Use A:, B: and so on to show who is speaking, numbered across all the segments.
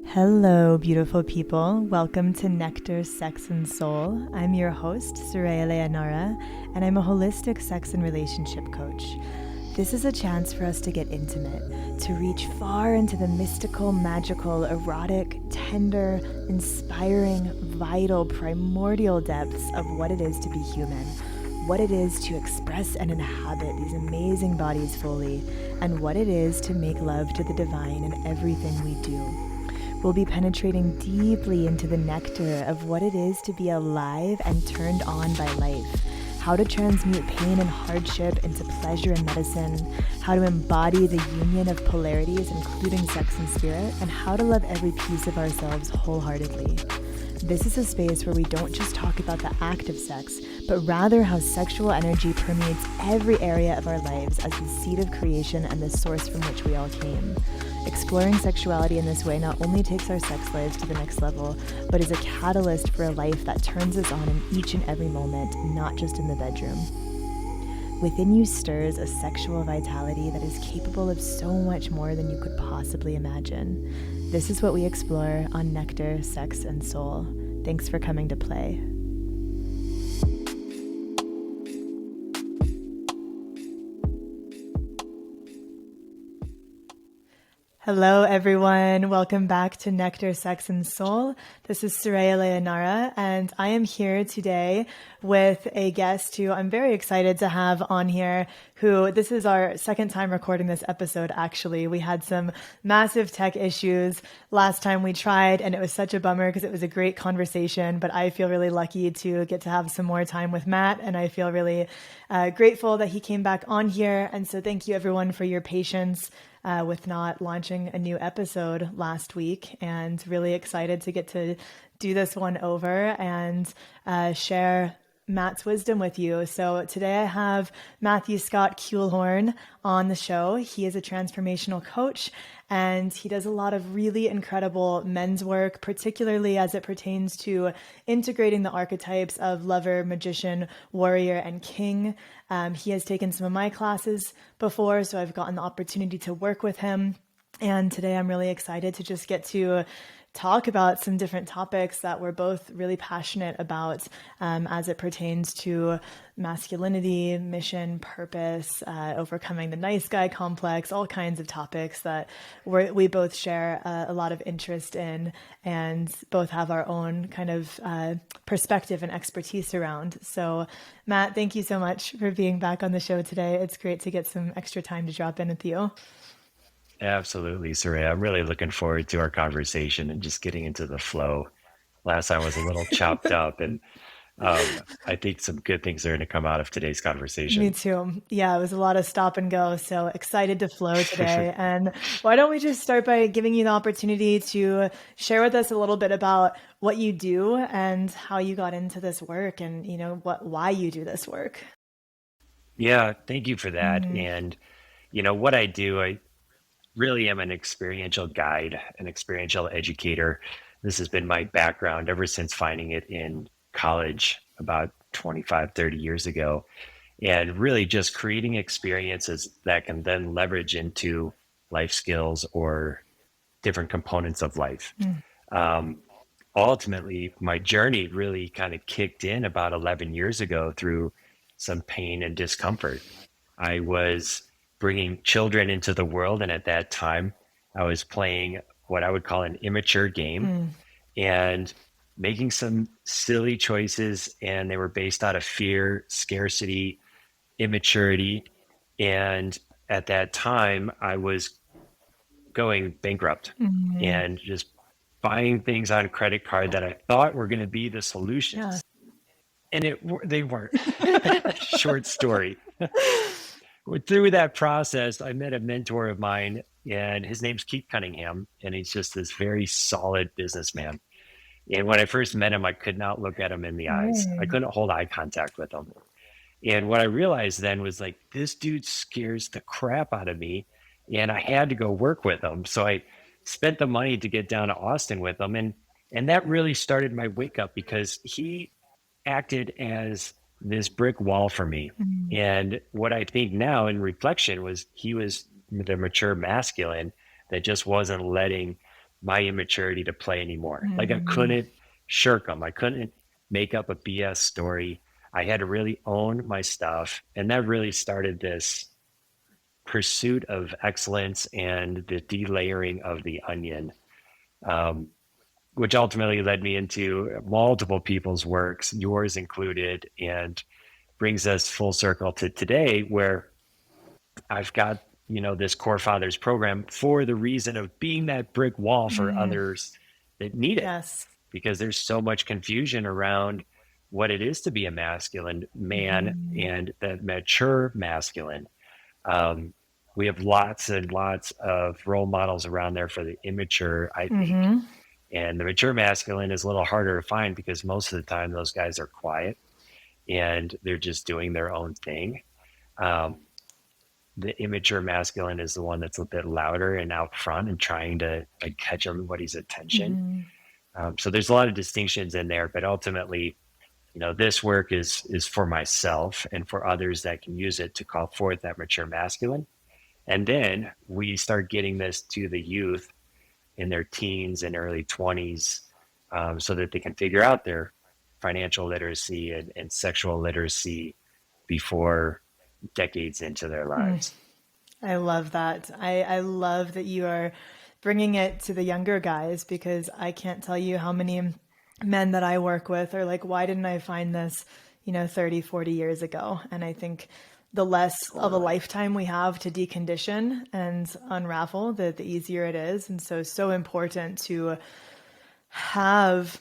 A: Hello, beautiful people. Welcome to Nectar, Sex and Soul. I'm your host, Soraya Leonara, and I'm a holistic sex and relationship coach. This is a chance for us to get intimate, to reach far into the mystical, magical, erotic, tender, inspiring, vital, primordial depths of what it is to be human, what it is to express and inhabit these amazing bodies fully, and what it is to make love to the divine in everything we do. We'll be penetrating deeply into the nectar of what it is to be alive and turned on by life, how to transmute pain and hardship into pleasure and medicine, how to embody the union of polarities, including sex and spirit, and how to love every piece of ourselves wholeheartedly. This is a space where we don't just talk about the act of sex, but rather how sexual energy permeates every area of our lives as the seed of creation and the source from which we all came. Exploring sexuality in this way not only takes our sex lives to the next level, but is a catalyst for a life that turns us on in each and every moment, not just in the bedroom. Within you stirs a sexual vitality that is capable of so much more than you could possibly imagine. This is what we explore on Nectar, Sex, and Soul. Thanks for coming to play. Hello, everyone. Welcome back to Nectar, Sex, and Soul. This is Soraya Leonara, and I am here today with a guest who I'm very excited to have on here, this is our second time recording this episode, actually. We had some massive tech issues last time we tried, and it was such a bummer because it was a great conversation, but I feel really lucky to get to have some more time with Matt, and I feel really grateful that he came back on here. And so thank you, everyone, for your patience with not launching a new episode last week, and really excited to get to do this one over and share Matt's wisdom with you. So today I have Scott Kuelhorn on the show. He is a transformational coach, and he does a lot of really incredible men's work, particularly as it pertains to integrating the archetypes of lover, magician, warrior, and king. He has taken some of my classes before, so I've gotten the opportunity to work with him. And today I'm really excited to just get to talk about some different topics that we're both really passionate about as it pertains to masculinity, mission, purpose, overcoming the nice guy complex, all kinds of topics that we both share a lot of interest in and both have our own kind of perspective and expertise around. So Matt, thank you so much for being back on the show today. It's great to get some extra time to drop in with you.
B: Absolutely, Soraya. I'm really looking forward to our conversation and just getting into the flow. Last time was a little chopped up, and I think some good things are going to come out of today's conversation.
A: Me too. Yeah, it was a lot of stop and go. So excited to flow today. And why don't we just start by giving you the opportunity to share with us a little bit about what you do and how you got into this work, and why you do this work.
B: Yeah, thank you for that. And what I do, I really am an experiential guide, an experiential educator. This has been my background ever since finding it in college about 25, 30 years ago, and really just creating experiences that can then leverage into life skills or different components of life. Ultimately, my journey really kind of kicked in about 11 years ago through some pain and discomfort. I was bringing children into the world, and at that time, I was playing what I would call an immature game and making some silly choices, and they were based out of fear, scarcity, immaturity. And at that time, I was going bankrupt and just buying things on credit card that I thought were going to be the solutions. Yeah. And they weren't. Short story. Through that process, I met a mentor of mine, and his name's Keith Cunningham, and he's just this very solid businessman. And when I first met him, I could not look at him in the eyes. I couldn't hold eye contact with him. And what I realized then was, like, this dude scares the crap out of me, and I had to go work with him. So I spent the money to get down to Austin with him. And that really started my wake up, because he acted as this brick wall for me. And what I think now in reflection was he was the mature masculine that just wasn't letting my immaturity to play anymore. Like I couldn't shirk them. I couldn't make up a BS story. I had to really own my stuff. And that really started this pursuit of excellence and the delayering of the onion, um, which ultimately led me into multiple people's works, yours included, and brings us full circle to today where I've got, this Core Fathers program for the reason of being that brick wall for others that need it,
A: Yes.
B: because there's so much confusion around what it is to be a masculine man and the mature masculine. Um, we have lots and lots of role models around there for the immature, I think. And the mature masculine is a little harder to find because most of the time those guys are quiet and they're just doing their own thing. Um, the immature masculine is the one that's a bit louder and out front and trying to like catch everybody's attention. So there's a lot of distinctions in there, but ultimately, this work is for myself and for others that can use it to call forth that mature masculine. And then we start getting this to the youth in their teens and early 20s, so that they can figure out their financial literacy and sexual literacy before decades into their lives.
A: I love that. I love that you are bringing it to the younger guys, because I can't tell you how many men that I work with are like, why didn't I find this, 30, 40 years ago? And I think the less of a lifetime we have to decondition and unravel, the easier it is. And so important to have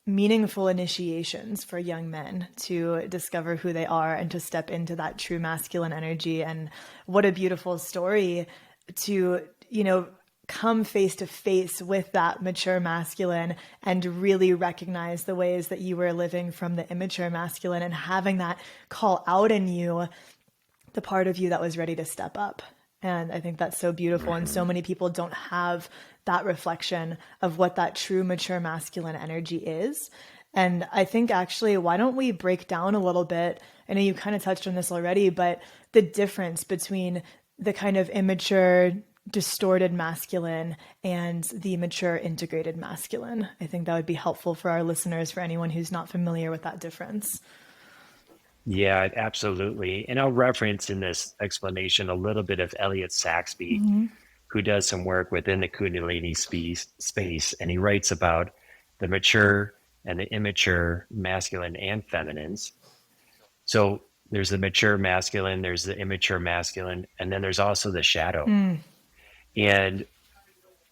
A: meaningful initiations for young men to discover who they are and to step into that true masculine energy. And what a beautiful story to, come face to face with that mature masculine and really recognize the ways that you were living from the immature masculine, and having that call out in you the part of you that was ready to step up. And I think that's so beautiful. And so many people don't have that reflection of what that true mature masculine energy is. And I think actually, why don't we break down a little bit? I know you kind of touched on this already, but the difference between the kind of immature, distorted masculine and the mature, integrated masculine. I think that would be helpful for our listeners, for anyone who's not familiar with that difference.
B: Yeah, absolutely. And I'll reference in this explanation a little bit of Elliot Saxby, who does some work within the Kundalini space. And he writes about the mature and the immature masculine and feminines. So there's the mature masculine, there's the immature masculine, and then there's also the shadow. And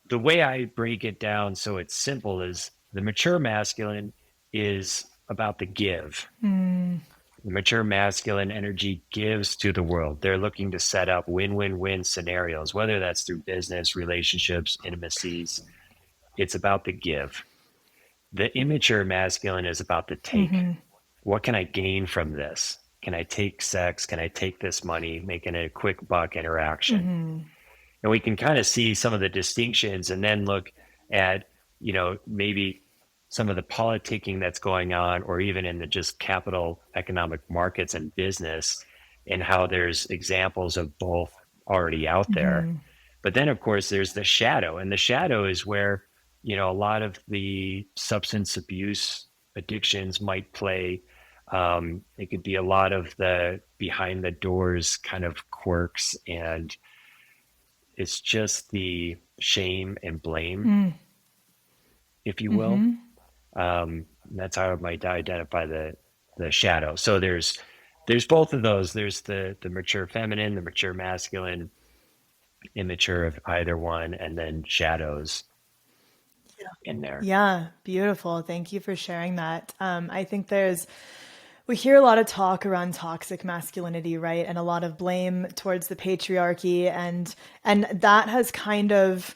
B: the way I break it down so it's simple is the mature masculine is about the give. The mature masculine energy gives to the world. They're looking to set up win-win-win scenarios, whether that's through business, relationships, intimacies. It's about the give. The immature masculine is about the take. What can I gain from this? Can I take sex? Can I take this money, making it a quick buck interaction? And we can kind of see some of the distinctions and then look at, maybe some of the politicking that's going on, or even in the just capital economic markets and business, and how there's examples of both already out there. But then, of course, there's the shadow. And the shadow is where, a lot of the substance abuse addictions might play. It could be a lot of the behind the doors kind of quirks, and it's just the shame and blame, if you will. That's how I might identify the shadow. So there's both of those. There's the mature feminine, the mature masculine, immature of either one, and then shadows in there.
A: Yeah, beautiful. Thank you for sharing that. I think we hear a lot of talk around toxic masculinity, right? And a lot of blame towards the patriarchy, and that has kind of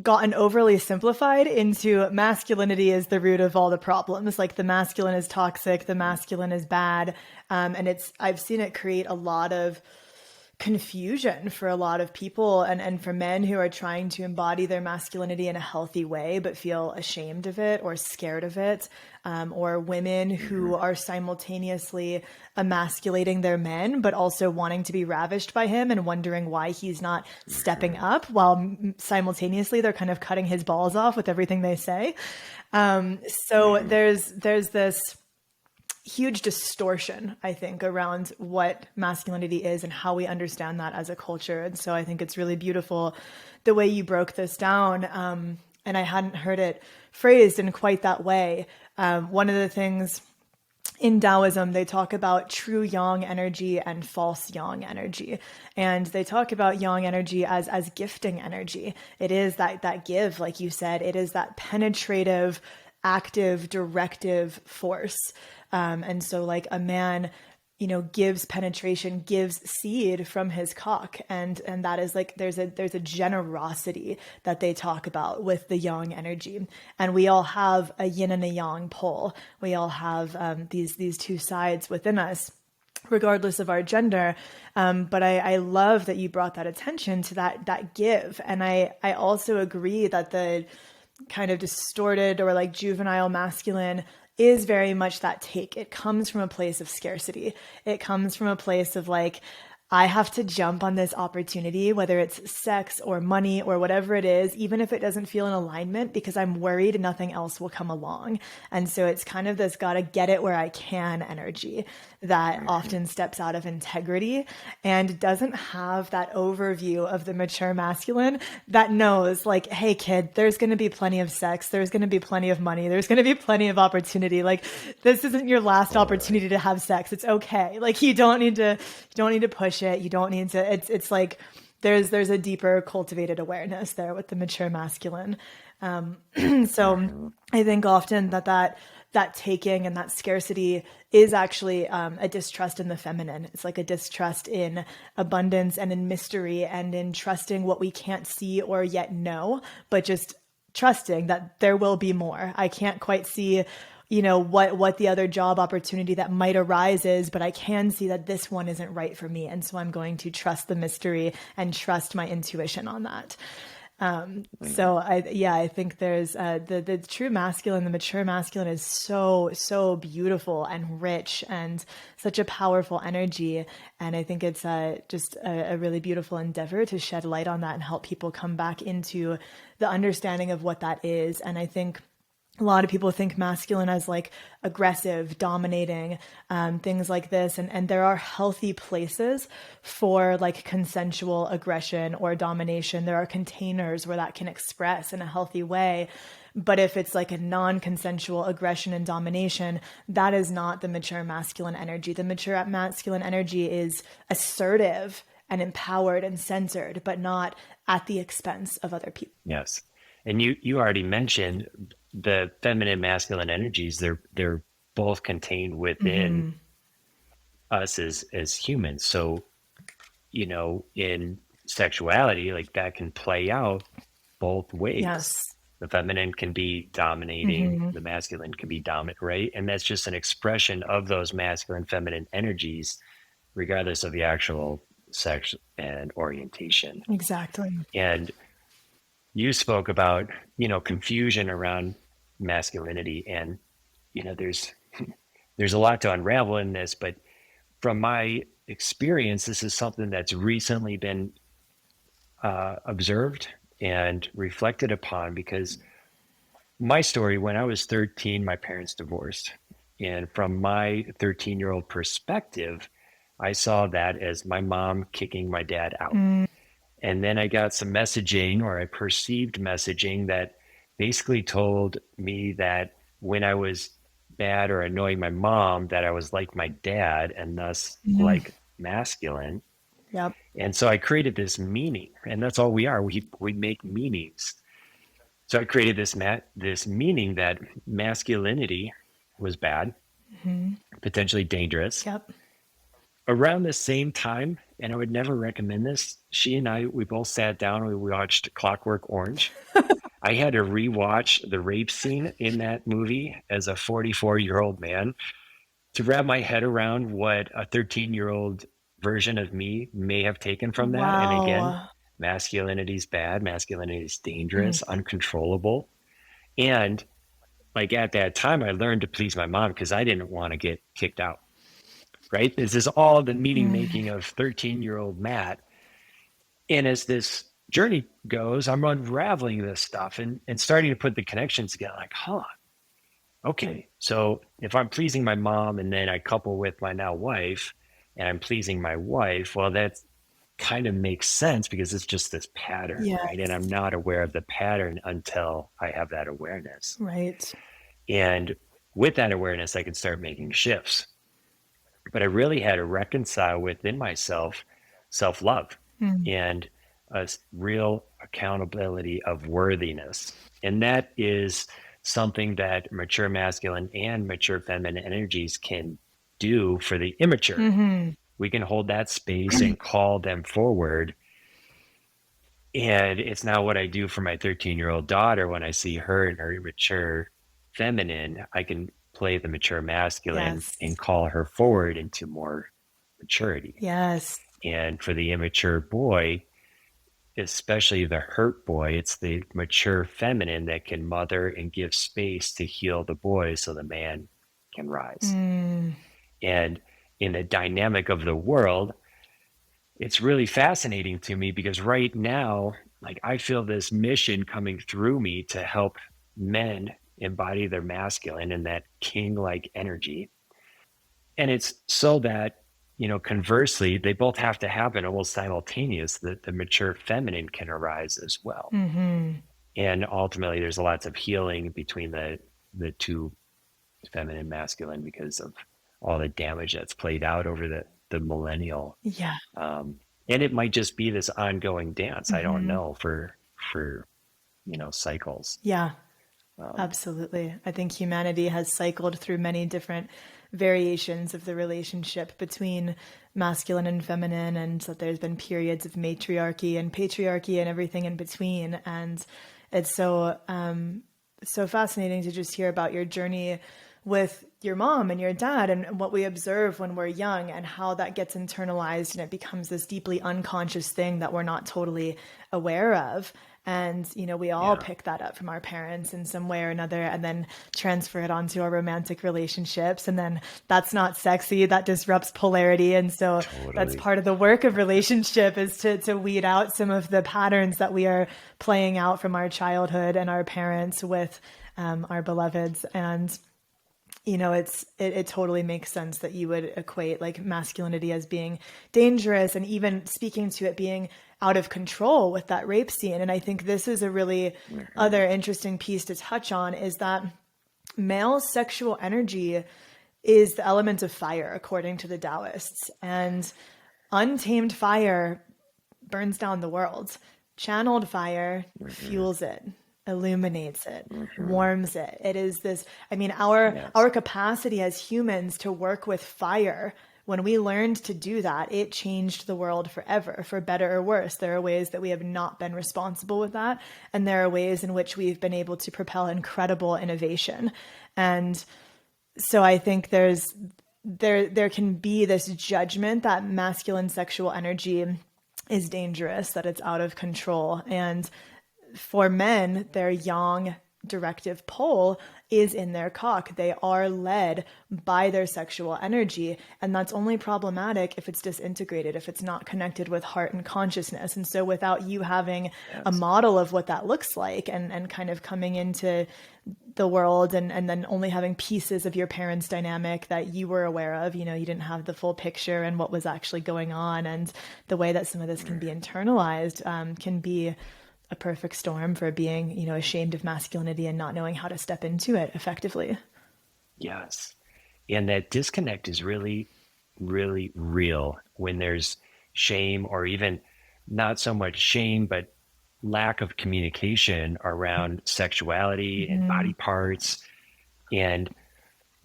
A: gotten overly simplified into masculinity is the root of all the problems. Like the masculine is toxic, the masculine is bad. And I've seen it create a lot of confusion for a lot of people, and for men who are trying to embody their masculinity in a healthy way but feel ashamed of it or scared of it, or women
B: Mm-hmm.
A: who are simultaneously emasculating their men but also wanting to be ravished by him and wondering why he's not stepping
B: Mm-hmm.
A: up, while simultaneously they're kind of cutting his balls off with everything they say. So
B: Mm-hmm.
A: there's this huge distortion, I think, around what masculinity is and how we understand that as a culture. And so I think it's really beautiful the way you broke this down. And I hadn't heard it phrased in quite that way. One of the things in Taoism, they talk about true yang energy and false yang energy. And they talk about yang energy as gifting energy. It is that give, like you said, it is that penetrative, active, directive force. And so like a man, gives penetration, gives seed from his cock, and that is like there's a generosity that they talk about with the yang energy, and we all have a yin and a yang pole. We all have these two sides within us, regardless of our gender. But I love that you brought that attention to that give, and I also agree that the kind of distorted or like juvenile masculine is very much that take. It comes from a place of scarcity. It comes from a place of like, I have to jump on this opportunity, whether it's sex or money or whatever it is, even if it doesn't feel in alignment, because I'm worried nothing else will come along. And so it's kind of this gotta get it where I can energy that
B: Mm-hmm.
A: often steps out of integrity and doesn't have that overview of the mature masculine that knows, like, hey, kid, there's going to be plenty of sex. There's going to be plenty of money. There's going to be plenty of opportunity. Like, this isn't your last
B: Totally.
A: opportunity to have sex. It's okay. Like, you don't need to push it. You don't need to, it's like, there's a deeper cultivated awareness there with the mature masculine. So
B: Mm-hmm.
A: I think often that taking and that scarcity is actually a distrust in the feminine. It's like a distrust in abundance and in mystery and in trusting what we can't see or yet know, but just trusting that there will be more. I can't quite see, what the other job opportunity that might arise is, but I can see that this one isn't right for me, and so I'm going to trust the mystery and trust my intuition on that.
B: Mm-hmm.
A: So I think there's the true masculine, the mature masculine is so beautiful and rich and such a powerful energy, and I think it's just a really beautiful endeavor to shed light on that and help people come back into the understanding of what that is. And I think a lot of people think masculine as like aggressive, dominating, things like this. And there are healthy places for like consensual aggression or domination. There are containers where that can express in a healthy way. But if it's like a non consensual aggression and domination, that is not the mature masculine energy. The mature masculine energy is assertive and empowered and centered, but not at the expense of other people.
B: Yes. And you already mentioned the feminine masculine energies. They're both contained within
A: Mm-hmm.
B: us as humans. So, in sexuality, like that can play out both ways.
A: Yes.
B: The feminine can be dominating,
A: Mm-hmm.
B: the masculine can be dominant, right? And that's just an expression of those masculine feminine energies, regardless of the actual sex and orientation.
A: Exactly.
B: And you spoke about, confusion around masculinity, and there's a lot to unravel in this, but from my experience, this is something that's recently been observed and reflected upon, because my story, when I was 13, my parents divorced. And from my 13-year-old perspective, I saw that as my mom kicking my dad out.
A: Mm,
B: And then I got some messaging, or I perceived messaging, that basically told me that when I was bad or annoying my mom, that I was like my dad and thus
A: mm,
B: like masculine.
A: yep.
B: And so I created this meaning, and that's all we are. We make meanings. So I created this meaning that masculinity was bad,
A: Hmm.
B: potentially dangerous.
A: Yep.
B: Around the same time, and I would never recommend this, she and I, we both sat down and we watched Clockwork Orange. I had to rewatch the rape scene in that movie as a 44-year-old man to wrap my head around what a 13-year-old version of me may have taken from that. And again,
A: Wow.
B: masculinity is bad, masculinity is
A: Mm.
B: dangerous, uncontrollable. And like at that time, I learned to please my mom because I didn't want to get kicked out. Right? This is all the meaning
A: Mm.
B: making of 13-year-old Matt. And as this journey goes, I'm unraveling this stuff and starting to put the connections together like, huh, okay. So if I'm pleasing my mom and then I couple with my now wife and I'm pleasing my wife, well, that kind of makes sense because it's just this pattern, right? And I'm
A: Yes.
B: not aware of the pattern until I have that awareness.
A: Right.
B: And with that awareness, I can start making shifts. But I really had to reconcile within myself self love
A: Mm.
B: and a real accountability of worthiness. And that is something that mature masculine and mature feminine energies can do for the immature.
A: Hmm.
B: We can hold that space and call them forward. And it's now what I do for my 13-year-old daughter when I see her in her immature feminine. I can play the mature masculine
A: Yes.
B: and call her forward into more maturity.
A: Yes.
B: And for the immature boy, especially the hurt boy, it's the mature feminine that can mother and give space to heal the boy so the man can rise.
A: Mm.
B: And in the dynamic of the world, it's really fascinating to me because right now, like I feel this mission coming through me to help men embody their masculine and that king like energy. And it's so that, conversely, they both have to happen almost simultaneous that the mature feminine can arise as well.
A: Hmm.
B: And ultimately there's lots of healing between the two, feminine and masculine, because of all the damage that's played out over the millennial.
A: Yeah.
B: Um, and it might just be this ongoing dance. I don't
A: Hmm.
B: know, for cycles.
A: Yeah.
B: Um,
A: Absolutely. I think humanity has cycled through many different variations of the relationship between masculine and feminine, and that there's been periods of matriarchy and patriarchy and everything in between. And it's so fascinating to just hear about your journey with your mom and your dad and what we observe when we're young and how that gets internalized and it becomes this deeply unconscious thing that we're not totally aware of. And, we all
B: yeah,
A: pick that up from our parents in some way or another and then transfer it onto our romantic relationships. And then that's not sexy. That disrupts polarity. And so that's
B: totally.
A: part of the work of relationship is to weed out some of the patterns that we are playing out from our childhood and our parents with our beloveds. And it totally makes sense that you would equate like masculinity as being dangerous and even speaking to it being out of control with that rape scene. And I think this is a really
B: Mm-hmm.
A: other interesting piece to touch on is that male sexual energy is the element of fire according to the Taoists, and untamed fire burns down the world. Channeled fire
B: Mm-hmm.
A: fuels it, illuminates it,
B: Mm-hmm.
A: warms it. It is this, I mean, our
B: Yes,
A: capacity as humans to work with fire, when we learned to do that, it changed the world forever, for better or worse. There are ways that we have not been responsible with that, and there are ways in which we've been able to propel incredible innovation. And so I think there can be this judgment that masculine sexual energy is dangerous, that it's out of control. And for men, their yang directive pole is in their cock. They are led by their sexual energy. And that's only problematic if it's disintegrated, if it's not connected with heart and consciousness. And so without you having a
B: yes.
A: model of what that looks like and kind of coming into the world and then only having pieces of your parents' dynamic that you were aware of, you didn't have the full picture and what was actually going on. And the way that some of this can be internalized can be a perfect storm for being, ashamed of masculinity and not knowing how to step into it effectively.
B: Yes. And that disconnect is really, really real when there's shame, or even not so much shame, but lack of communication around sexuality and
A: Mm-hmm.
B: body parts. And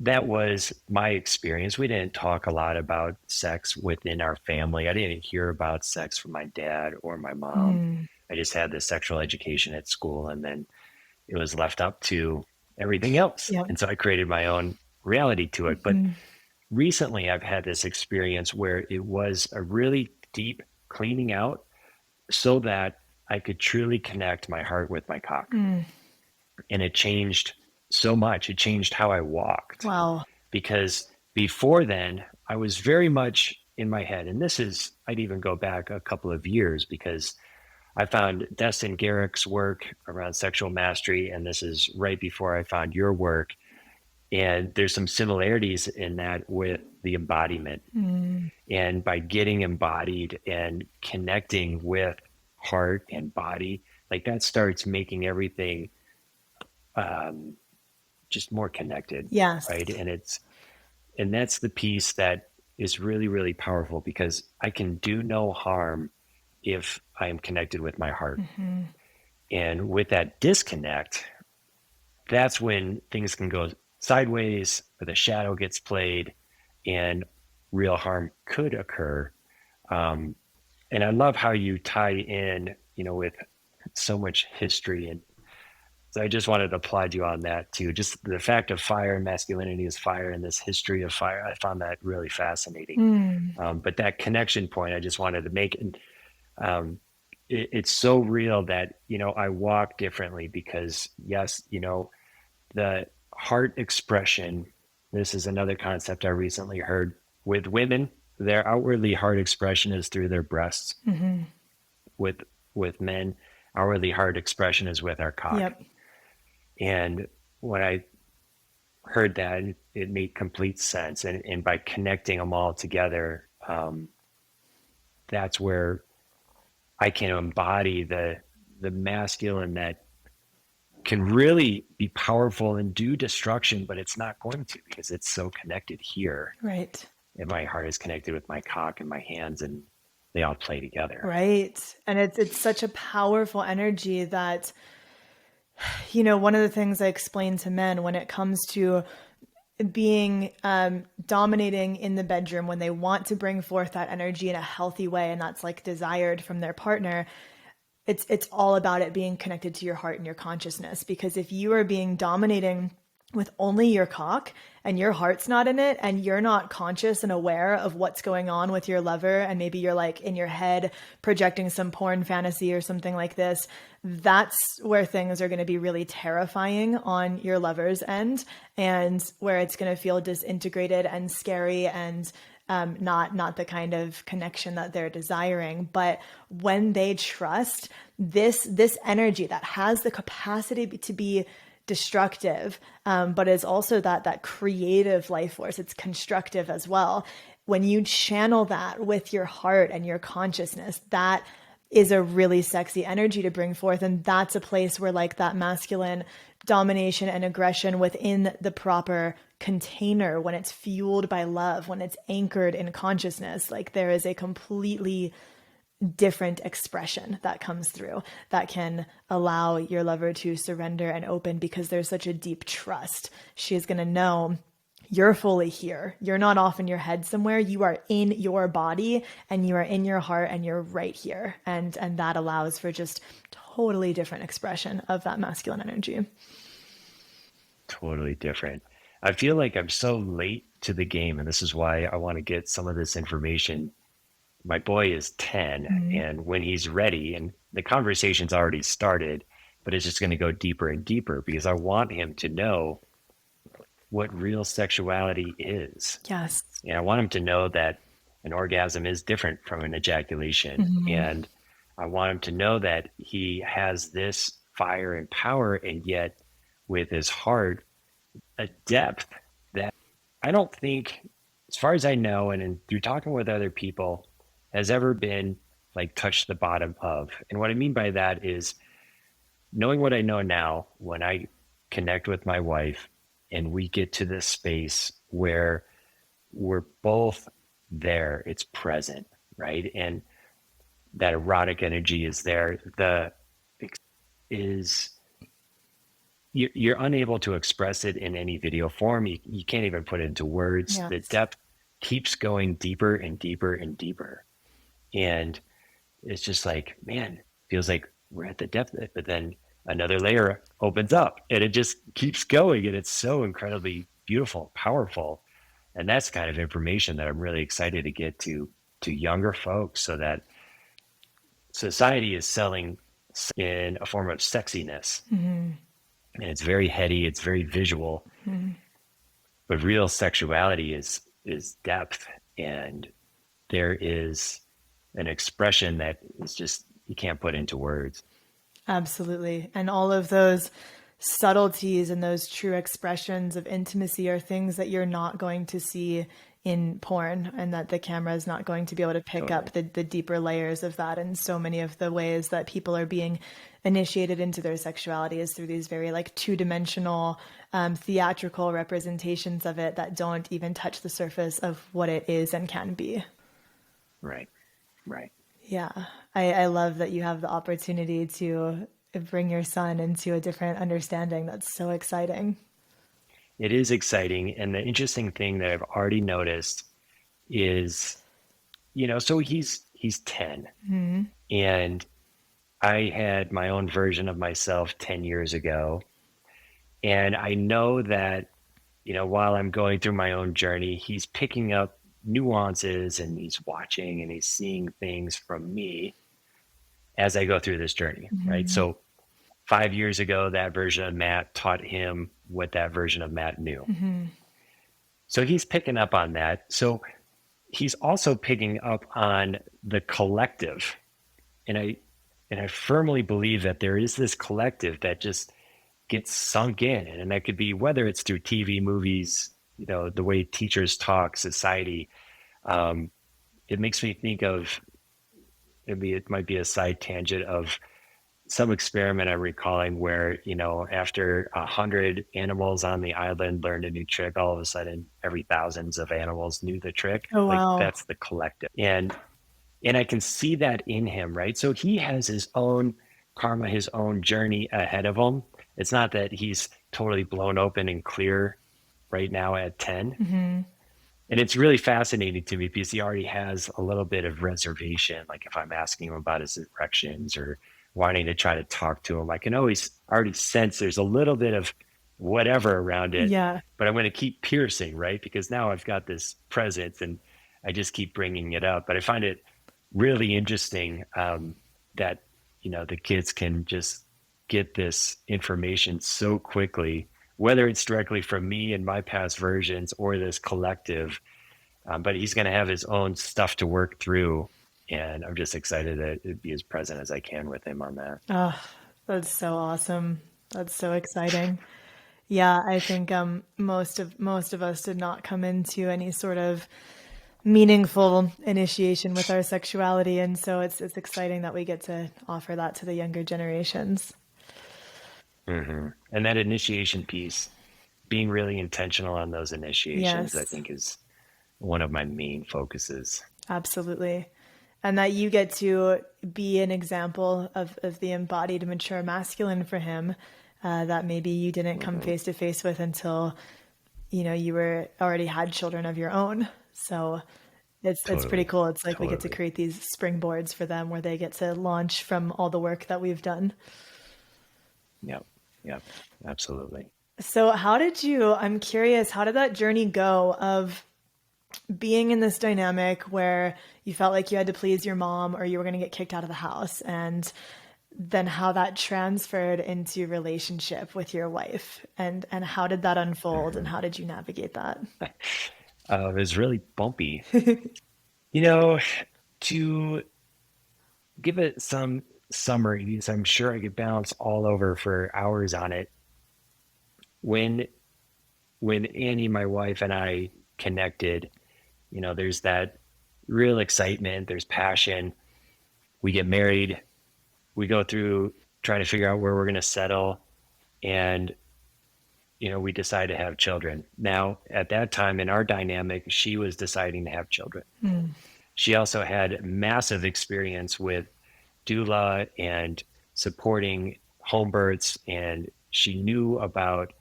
B: that was my experience. We didn't talk a lot about sex within our family. I didn't hear about sex from my dad or my mom.
A: Mm.
B: I just had the sexual education at school, and then it was left up to everything else.
A: Yep.
B: And so I created my own reality to it. But
A: Mm-hmm.
B: recently I've had this experience where it was a really deep cleaning out so that I could truly connect my heart with my cock.
A: Mm.
B: And it changed so much. It changed how I walked
A: Wow.
B: because before then I was very much in my head. And this is, I'd even go back a couple of years because I found Destin Garrick's work around sexual mastery. And this is right before I found your work. And there's some similarities in that with the embodiment.
A: Mm.
B: And by getting embodied and connecting with heart and body, like that starts making everything um, just more connected,
A: Yes.
B: right? And that's the piece that is really, really powerful because I can do no harm if I am connected with my heart.
A: Mm-hmm.
B: And with that disconnect, that's when things can go sideways or the shadow gets played and real harm could occur. Um, and I love how you tie in, with so much history. And so I just wanted to applaud you on that too. Just the fact of fire and masculinity is fire and this history of fire. I found that really fascinating.
A: Mm.
B: But that connection point, I just wanted to make. And it's so real that, I walk differently because yes, the heart expression, this is another concept I recently heard with women. Their outwardly heart expression is through their breasts.
A: Mm-hmm.
B: With men, outwardly heart expression is with our cock.
A: Yep.
B: And when I heard that, it made complete sense. And by connecting them all together, that's where I can embody the masculine that can really be powerful and do destruction, but it's not going to because it's so connected here.
A: Right.
B: And my heart is connected with my cock and my hands, and they all play together.
A: Right. And it's such a powerful energy that, one of the things I explain to men when it comes to being dominating in the bedroom when they want to bring forth that energy in a healthy way, and that's like desired from their partner, it's all about it being connected to your heart and your consciousness. Because if you are being dominating with only your cock and your heart's not in it and you're not conscious and aware of what's going on with your lover, and maybe you're like in your head projecting some porn fantasy or something like this, that's where things are going to be really terrifying on your lover's end, and where it's going to feel disintegrated and scary and not the kind of connection that they're desiring. But when they trust this energy that has the capacity to be destructive, but is also that creative life force, it's constructive as well. When you channel that with your heart and your consciousness, that is a really sexy energy to bring forth. And that's a place where like that masculine domination and aggression within the proper container, when it's fueled by love, when it's anchored in consciousness, like there is a completely different expression that comes through that can allow your lover to surrender and open, because there's such a deep trust. She's going to know you're fully here. You're not off in your head somewhere. You are in your body and you are in your heart and you're right here. And that allows for just totally different expression of that masculine energy.
B: Totally different. I feel like I'm so late to the game, and this is why I want to get some of this information. My boy is 10, and when he's ready, and the conversation's already started, but it's just going to go deeper and deeper because I want him to know what real sexuality is.
A: Yes.
B: And I want him to know that an orgasm is different from an ejaculation. And I want him to know that he has this fire and power, and yet with his heart, a depth that I don't think, as far as I know, and through talking with other people, has ever been like touched the bottom of. And what I mean by that is knowing what I know now, when I connect with my wife and we get to this space where we're both there, it's present, right? And that erotic energy is there. You're unable to express it in any video form. You can't even put it into words.
A: Yes.
B: The depth keeps going deeper and deeper and deeper. And it's just like, man, feels like we're at the depth of it, but then another layer opens up and it just keeps going. And it's so incredibly beautiful, powerful. And that's the kind of information that I'm really excited to get to younger folks, so that society is selling in a form of sexiness. And it's very heady, it's very visual, but real sexuality is depth, and there is an expression that is just you can't put into words.
A: Absolutely. And all of those subtleties and those true expressions of intimacy are things that you're not going to see in porn, and that the camera is not going to be able to pick up
B: Totally.
A: the deeper layers of that. And so many of the ways that people are being initiated into their sexuality is through these very like two-dimensional theatrical representations of it that don't even touch the surface of what it is and can be.
B: Right. Right.
A: Yeah, I love that you have the opportunity to bring your son into a different understanding. That's so exciting.
B: It is exciting. And the interesting thing that I've already noticed is, so he's 10, and I had my own version of myself 10 years ago. And I know that, while I'm going through my own journey, he's picking up nuances, and he's watching and he's seeing things from me as I go through this journey, right?
A: Hmm.
B: So 5 years ago, that version of Matt taught him what that version of Matt knew.
A: Hmm.
B: So he's picking up on that. So he's also picking up on the collective. And I firmly believe that there is this collective that just gets sunk in. And that could be whether it's through TV, movies, the way teachers talk, society. It makes me think of, maybe it might be a side tangent of some experiment I'm recalling where, after 100 animals on the island learned a new trick, all of a sudden every thousands of animals knew the trick.
A: Oh,
B: Like,
A: wow.
B: that's the collective. And I can see that in him, right? So he has his own karma, his own journey ahead of him. It's not that he's totally blown open and clear right now at 10.
A: Hmm.
B: And it's really fascinating to me because he already has a little bit of reservation. Like, if I'm asking him about his erections or wanting to try to talk to him, I can always already sense there's a little bit of whatever around it,
A: Yeah.
B: but I'm going to keep piercing, right? Because now I've got this presence and I just keep bringing it up. But I find it really interesting that, the kids can just get this information so quickly, whether it's directly from me and my past versions or this collective. But he's going to have his own stuff to work through. And I'm just excited to be as present as I can with him on that.
A: Oh, that's so awesome. That's so exciting. Yeah, I think most of us did not come into any sort of meaningful initiation with our sexuality, and so it's exciting that we get to offer that to the younger generations.
B: And that initiation piece, being really intentional on those initiations, I
A: Yes,
B: think is one of my main focuses.
A: absolutely. And that you get to be an example of the embodied mature masculine for him, that maybe you didn't come
B: Hmm.
A: face to face with until you were already had children of your own. So it's pretty
B: Totally.
A: cool. It's like we get to
B: Totally.
A: create these springboards for them where they get to launch from all the work that we've done.
B: Yep. Yep. Absolutely.
A: So I'm curious, how did that journey go of being in this dynamic where you felt like you had to please your mom or you were going to get kicked out of the house, and then how that transferred into relationship with your wife, and how did that unfold and
B: Hmm.
A: how did you navigate that?
B: It was really bumpy. You know, to give it some summary, because I'm sure I could bounce all over for hours on it. When when Annie, my wife, and I connected, there's that real excitement, there's passion. We get married, we go through trying to figure out where we're going to settle, and we decide to have children. Now, at that time in our dynamic, she was deciding to have children.
A: Mm.
B: She also had massive experience with doula and supporting home births, and she knew about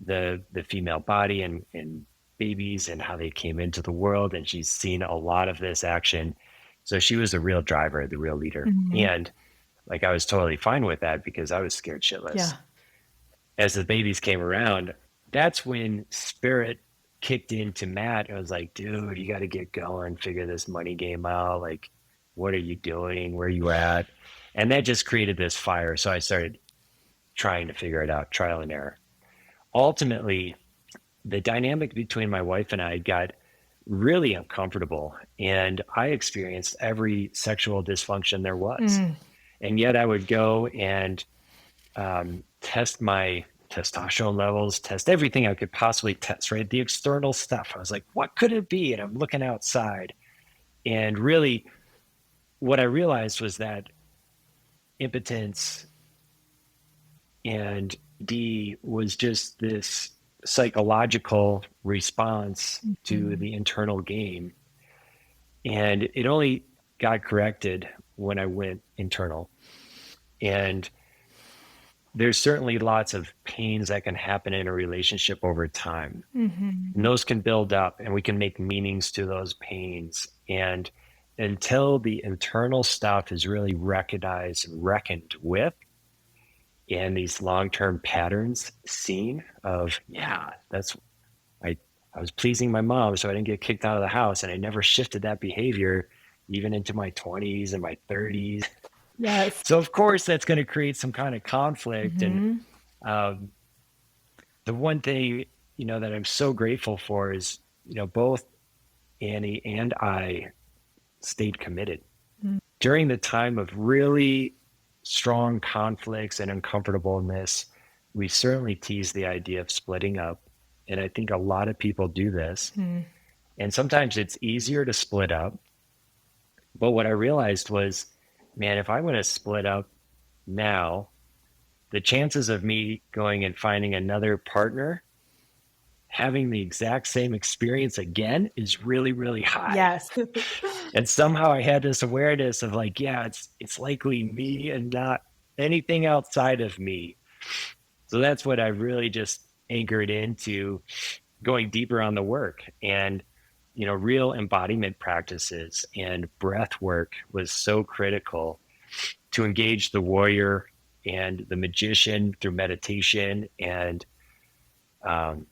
B: the female body and babies and how they came into the world, and she's seen a lot of this action. So she was the real driver, the real leader.
A: Mhm.
B: And like, I was totally fine with that because I was scared shitless.
A: Yeah.
B: As the babies came around, that's when spirit kicked into Matt. I was like, dude, you got to get going, figure this money game out. Like, what are you doing? Where are you at? And that just created this fire. So I started trying to figure it out, trial and error. Ultimately, the dynamic between my wife and I got really uncomfortable, and I experienced every sexual dysfunction there was.
A: Mm.
B: And yet I would go and test my testosterone levels, test everything I could possibly test, right? The external stuff. I was like, what could it be? And I'm looking outside. And really, what I realized was that impotence and D was just this psychological response to
A: Mhm.
B: the internal game. And it only got corrected when I went internal. And there's certainly lots of pains that can happen in a relationship over time. And
A: Mhm.
B: those can build up, and we can make meanings to those pains. And until the internal stuff is really recognized and reckoned with, and these long-term patterns seen of, yeah, that's I I was pleasing my mom so I didn't get kicked out of the house, and I never shifted that behavior even into my 20s and my 30s.
A: Yes.
B: So of course that's going to create some kind of conflict. And
A: Mhm.
B: um, the one thing, that I'm so grateful for is, both Annie and I stayed committed
A: Mm.
B: during the time of really strong conflicts and uncomfortableness. We certainly teased the idea of splitting up. And I think a lot of people do this.
A: Mm.
B: And sometimes it's easier to split up. But what I realized was, man, if I want to split up now, the chances of me going and finding another partner having the exact same experience again is really, really high.
A: Yes.
B: And somehow I had this awareness of like, yeah, it's likely me and not anything outside of me. So that's what I really just anchored into, going deeper on the work. And real embodiment practices and breath work was so critical to engage the warrior and the magician through meditation. And um,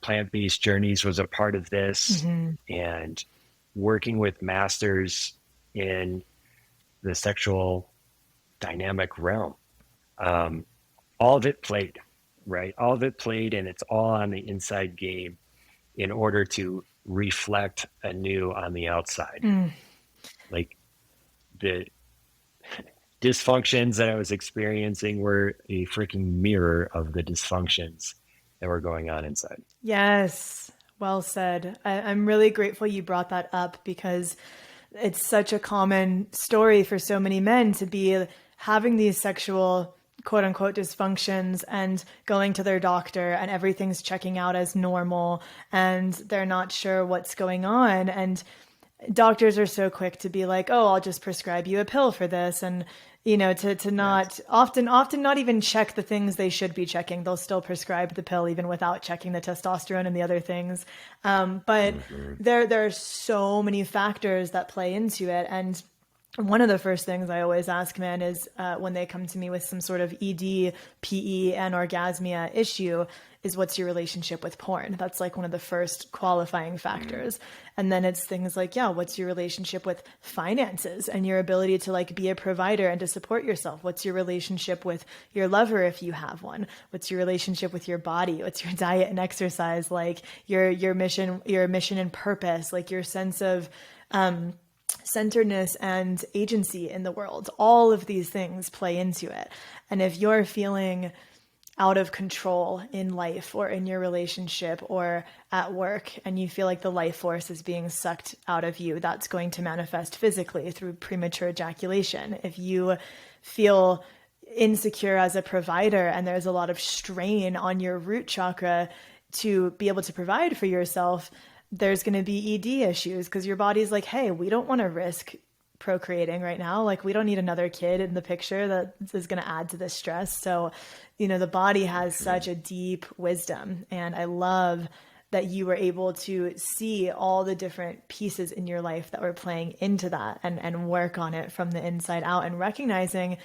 B: plant-based journeys was a part of this,
A: Mhm.
B: and working with masters in the sexual dynamic realm. Um, all of it played, right? All of it played, and it's all on the inside game in order to reflect anew on the outside.
A: Mm.
B: Like the dysfunctions that I was experiencing were a freaking mirror of the dysfunctions that were going on inside.
A: Yes. Well said. I'm really grateful you brought that up because it's such a common story for so many men to be having these sexual quote unquote dysfunctions and going to their doctor and everything's checking out as normal and they're not sure what's going on. And doctors are so quick to be like, "Oh, I'll just prescribe you a pill for this," and to
B: Yes.
A: not often not even check the things they should be checking. They'll still prescribe the pill even without checking the testosterone and the other things. But
B: Mm-hmm.
A: there are so many factors that play into it, and one of the first things I always ask men is when they come to me with some sort of ED, PE, and orgasmia issue is what's your relationship with porn? That's like one of the first qualifying factors. And then it's things like, yeah, what's your relationship with finances and your ability to like be a provider and to support yourself? What's your relationship with your lover if you have one? What's your relationship with your body? What's your diet and exercise? Like your mission and purpose, like your sense of centeredness and agency in the world. All of these things play into it. And if you're feeling out of control in life or in your relationship or at work and you feel like the life force is being sucked out of you, that's going to manifest physically through premature ejaculation. If you feel insecure as a provider and there's a lot of strain on your root chakra to be able to provide for yourself, there's going to be ED issues because your body's like, hey, we don't want to risk procreating right now. Like, we don't need another kid in the picture that is going to add to this stress. So, the body has such a deep wisdom. And I love that you were able to see all the different pieces in your life that were playing into that and work on it from the inside out and recognizing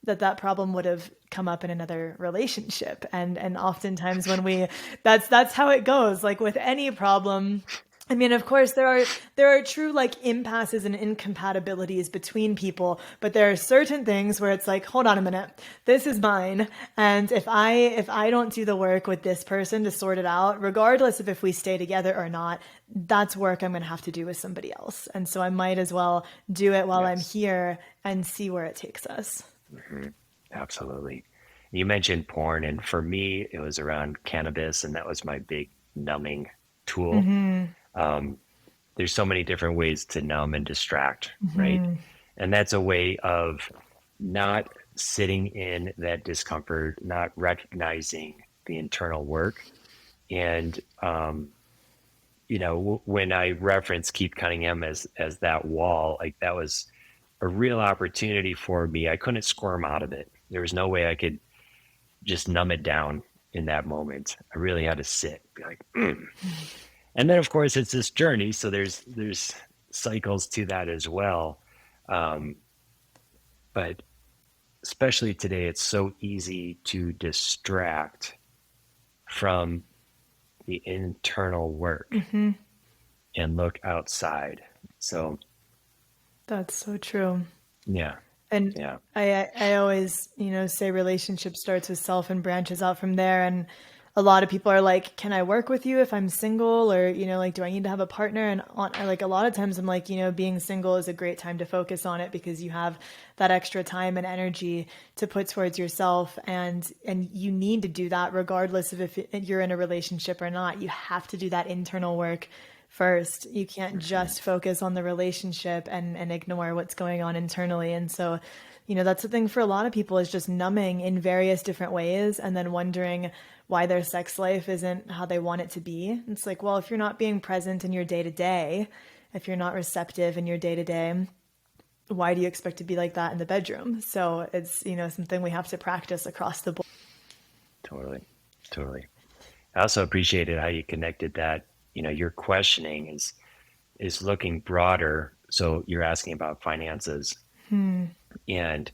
A: that problem would have come up in another relationship. And oftentimes when we, that's how it goes. Like with any problem, I mean, of course, there are true like impasses and incompatibilities between people, but there are certain things where it's like, hold on a minute, this is mine, and if I don't do the work with this person to sort it out, regardless of if we stay together or not, that's work I'm going to have to do with somebody else, and so I might as well do it while I'm
B: Yes.
A: here and see where it takes us.
B: Hmm. Absolutely. You mentioned porn, and for me, it was around cannabis, and that was my big numbing tool.
A: Mm-hmm.
B: Um, there's so many different ways to numb and distract, right?
A: Mm-hmm.
B: And that's a way of not sitting in that discomfort, not recognizing the internal work. And, when I reference Keith Cunningham as that wall, like that was a real opportunity for me. I couldn't squirm out of it. There was no way I could just numb it down in that moment. I really had to sit, be like, mm. And then of course it's this journey. So there's cycles to that as well. Um, but especially today, it's so easy to distract from the internal work
A: Mm-hmm.
B: and look outside. So
A: That's so true.
B: yeah,
A: And
B: yeah.
A: I always, say relationship starts with self and branches out from there. And a lot of people are like, can I work with you if I'm single? Or, like, do I need to have a partner? And like a lot of times I'm like, being single is a great time to focus on it because you have that extra time and energy to put towards yourself. And you need to do that regardless of if you're in a relationship or not. You have to do that internal work first. You can't
B: Hmm.
A: just focus on the relationship and ignore what's going on internally. And so, that's the thing for a lot of people is just numbing in various different ways and then wondering why their sex life isn't how they want it to be. It's like, well, if you're not being present in your day to day, if you're not receptive in your day to day, why do you expect to be like that in the bedroom? So it's, something we have to practice across the board.
B: Totally, totally. I also appreciated how you connected that. Your questioning is looking broader. So you're asking about finances,
A: Hmm.
B: and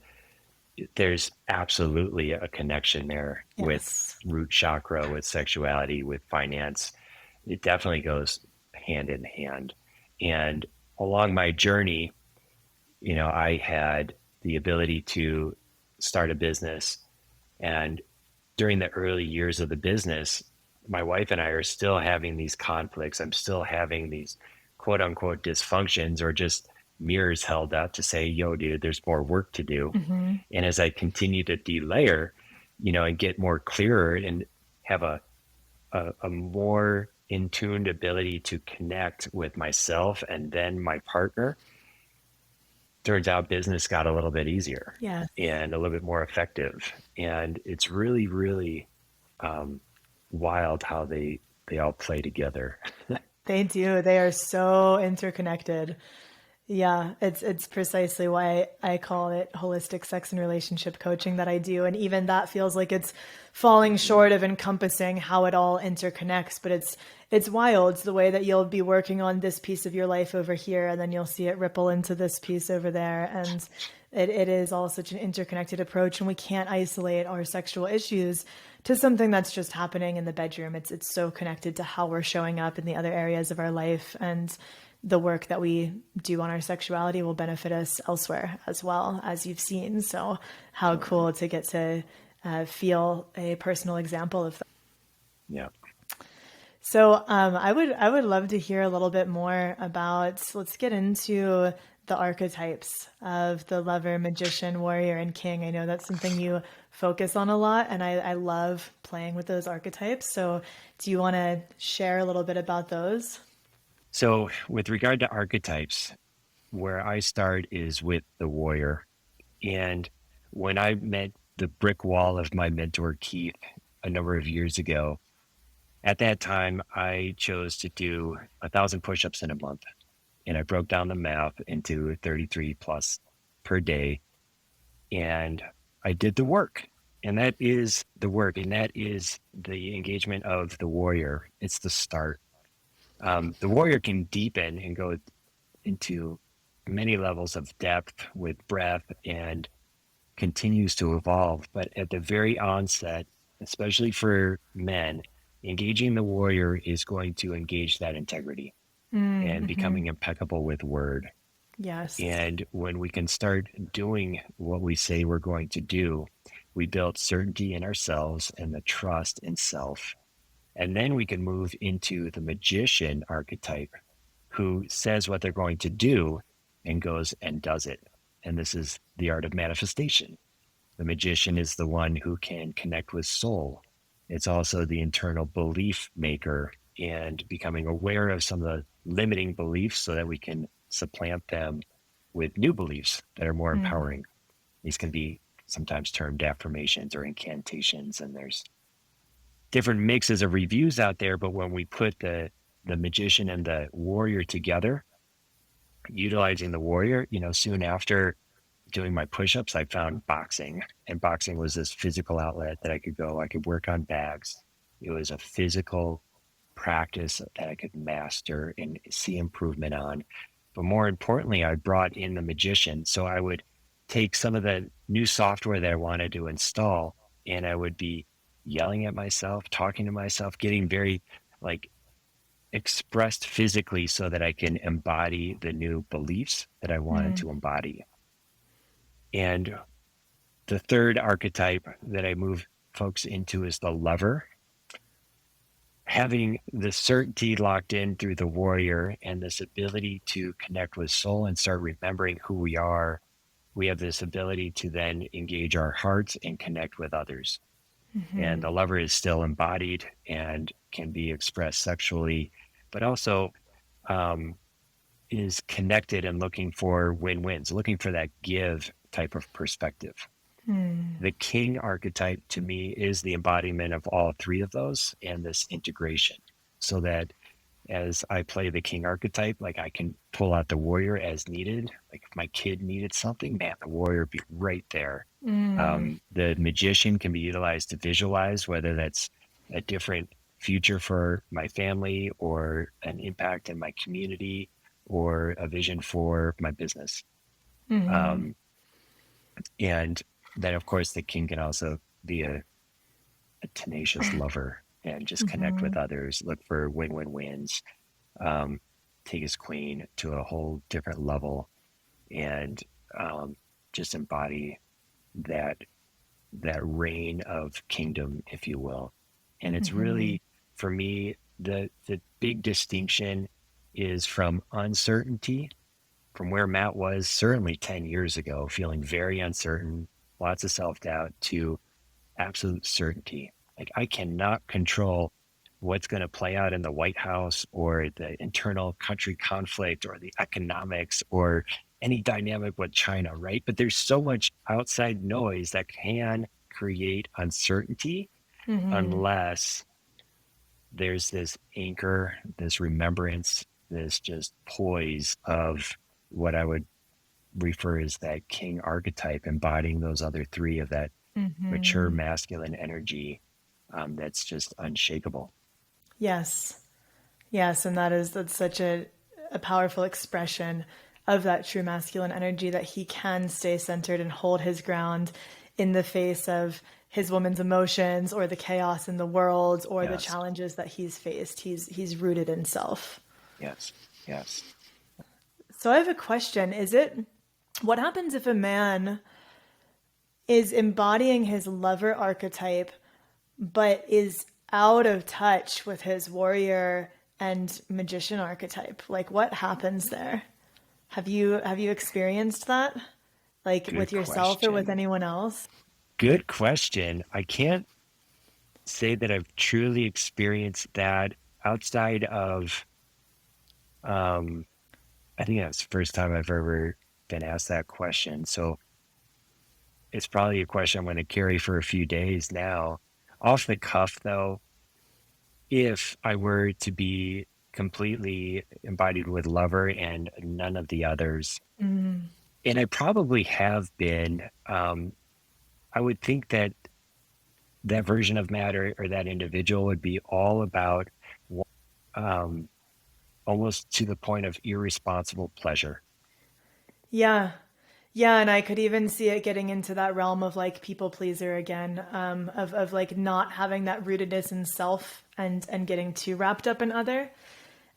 B: there's absolutely a connection there with
A: Yes.
B: root chakra, with sexuality, with finance. It definitely goes hand in hand. And along my journey, I had the ability to start a business. And during the early years of the business, my wife and I are still having these conflicts. I'm still having these quote unquote dysfunctions or just mirrors held up to say, yo, dude, there's more work to do.
A: Mm-hmm.
B: And as I continue to delayer, and get more clearer and have a more in tuned ability to connect with myself and then my partner, turns out business got a little bit easier
A: Yeah,
B: and a little bit more effective. And it's really, really um, wild how they all play together.
A: they do. They are so interconnected. Yeah, it's precisely why I call it holistic sex and relationship coaching that I do. And even that feels like it's falling short of encompassing how it all interconnects, but it's wild the way that you'll be working on this piece of your life over here and then you'll see it ripple into this piece over there. And it is all such an interconnected approach, and we can't isolate our sexual issues to something that's just happening in the bedroom. It's so connected to how we're showing up in the other areas of our life, and the work that we do on our sexuality will benefit us elsewhere as well, as you've seen. So how
B: Totally.
A: cool to get to feel a personal example of that.
B: Yeah.
A: So I would love to hear a little bit more about. Let's get into the archetypes of the lover, magician, warrior, and king. I know that's something you focus on a lot, and I love playing with those archetypes. So do you want to share a little bit about those?
B: So, with regard to archetypes, where I start is with the warrior. And when I met the brick wall of my mentor, Keith, a number of years ago, at that time, I chose to do 1,000 push ups in a month. And I broke down the math into 33 plus per day. And I did the work. And that is the work. And that is the engagement of the warrior. It's the start. The warrior can deepen and go into many levels of depth with breath and continues to evolve. But at the very onset, especially for men, engaging the warrior is going to engage that integrity and
A: Mm-hmm.
B: becoming impeccable with word.
A: Yes.
B: And when we can start doing what we say we're going to do, we build certainty in ourselves and the trust in self. And then we can move into the magician archetype who says what they're going to do and goes and does it. And this is the art of manifestation. The magician is the one who can connect with soul. It's also the internal belief maker and becoming aware of some of the limiting beliefs so that we can supplant them with new beliefs that are more
A: Mm.
B: empowering. These can be sometimes termed affirmations or incantations, and there's different mixes of reviews out there. But when we put the magician and the warrior together, utilizing the warrior, soon after doing my push-ups, I found boxing, and boxing was this physical outlet that I could work on bags. It was a physical practice that I could master and see improvement on. But more importantly, I brought in the magician. So I would take some of the new software that I wanted to install, and I would be yelling at myself, talking to myself, getting very like expressed physically so that I can embody the new beliefs that I wanted
A: Mm.
B: to embody. And the third archetype that I move folks into is the lover. Having the certainty locked in through the warrior and this ability to connect with soul and start remembering who we are, we have this ability to then engage our hearts and connect with others. And
A: Mm-hmm.
B: the lover is still embodied and can be expressed sexually, but also um, is connected and looking for win-wins, looking for that give type of perspective.
A: Mm.
B: The king archetype to me is the embodiment of all three of those and this integration, so that as I play the king archetype, like I can pull out the warrior as needed. Like if my kid needed something, man, the warrior would be right there.
A: Mm.
B: The magician can be utilized to visualize whether that's a different future for my family or an impact in my community or a vision for my business.
A: Mm-hmm.
B: Um, and then, of course, the king can also be a tenacious lover and just connect
A: Mm-hmm.
B: with others, look for win-win-wins, um, take his queen to a whole different level, and just embody that reign of kingdom, if you will. And it's
A: Mm-hmm.
B: really, for me, the big distinction is from uncertainty, from where Matt was certainly 10 years ago, feeling very uncertain, lots of self-doubt, to absolute certainty. Like I cannot control what's going to play out in the White House or the internal country conflict or the economics or any dynamic with China, right? But there's so much outside noise that can create uncertainty
A: Mm-hmm.
B: unless there's this anchor, this remembrance, this just poise of what I would refer as that king archetype, embodying those other three of that mature
A: Mm-hmm.
B: masculine energy that's just unshakable.
A: Yes. Yes, and that's such a powerful expression of that true masculine energy that he can stay centered and hold his ground in the face of his woman's emotions or the chaos in the world or the
B: Yes,
A: challenges that he's faced. He's rooted in self.
B: yes, yes.
A: So I have a question. Is it what happens if a man is embodying his lover archetype but is out of touch with his warrior and magician archetype? Like what happens there? Have you experienced that? Like with
B: Good
A: yourself or with
B: question.
A: anyone else?
B: Good question. I can't say that I've truly experienced that outside of, um, I think that's the first time I've ever been asked that question. So it's probably a question I'm going to carry for a few days now. Off the cuff, though, if I were to be completely embodied with lover and none of the others,
A: Mm,
B: and I probably have been, I would think that that version of Matt or that individual would be all about um, almost to the point of irresponsible pleasure.
A: yeah. Yeah, and I could even see it getting into that realm of like people pleaser again, of like not having that rootedness in self and getting too wrapped up in other.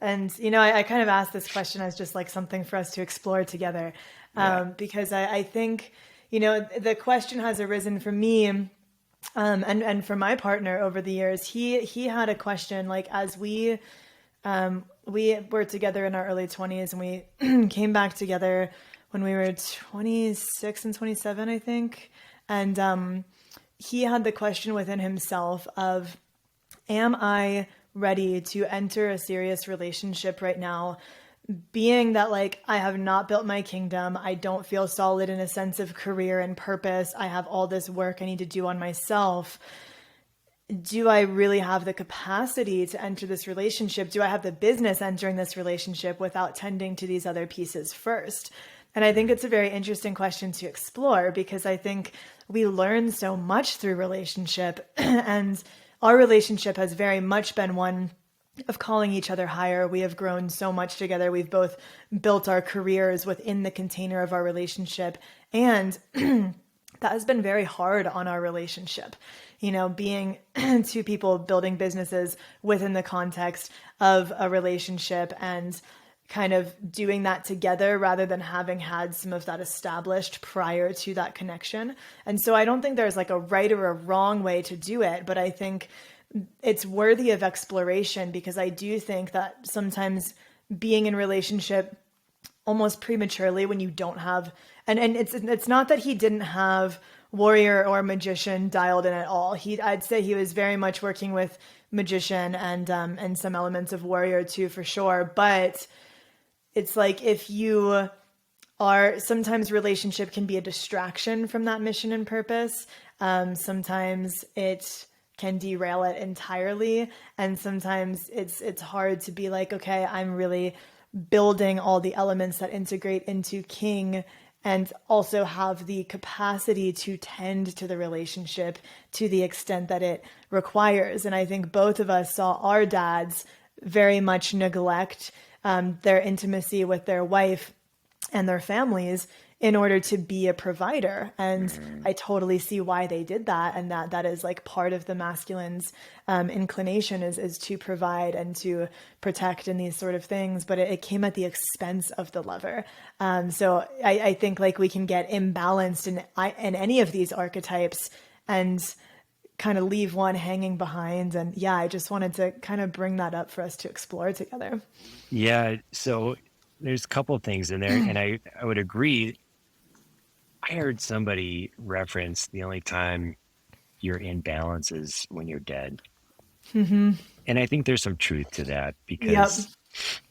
A: And I kind of asked this question as just like something for us to explore together,
B: Yeah.
A: because I think the question has arisen for me, and for my partner over the years. He had a question like as we were together in our early 20s, and we came back together when we were 26 and 27, I think. And he had the question within himself of, am I ready to enter a serious relationship right now? Being that, like, I have not built my kingdom, I don't feel solid in a sense of career and purpose, I have all this work I need to do on myself. Do I really have the capacity to enter this relationship? Do I have the business entering this relationship without tending to these other pieces first? And I think it's a very interesting question to explore, because I think we learn so much through relationship and our relationship has very much been one of calling each other higher. We have grown so much together. We've both built our careers within the container of our relationship. And that has been very hard on our relationship. Being two people building businesses within the context of a relationship and kind of doing that together rather than having had some of that established prior to that connection. And so I don't think there's like a right or a wrong way to do it, but I think it's worthy of exploration, because I do think that sometimes being in relationship almost prematurely when you don't have, and it's not that he didn't have warrior or magician dialed in at all. I'd say he was very much working with magician and some elements of warrior too, for sure. But it's like, if you are, sometimes relationship can be a distraction from that mission and purpose. Sometimes it can derail it entirely, and sometimes it's hard to be like, okay, I'm really building all the elements that integrate into king and also have the capacity to tend to the relationship to the extent that it requires. And I think both of us saw our dads very much neglect their intimacy with their wife and their families in order to be a provider. And
B: Mm.
A: I totally see why they did that. And that is like part of the masculine's inclination is to provide and to protect and these sort of things. But it came at the expense of the lover. So I think like we can get imbalanced in any of these archetypes and kind of leave one hanging behind. And yeah, I just wanted to kind of bring that up for us to explore together.
B: Yeah. So there's a couple of things in there, and I would agree. I heard somebody reference the only time you're in balance is when you're dead. And I think there's some truth to that,
A: Yep.
B: because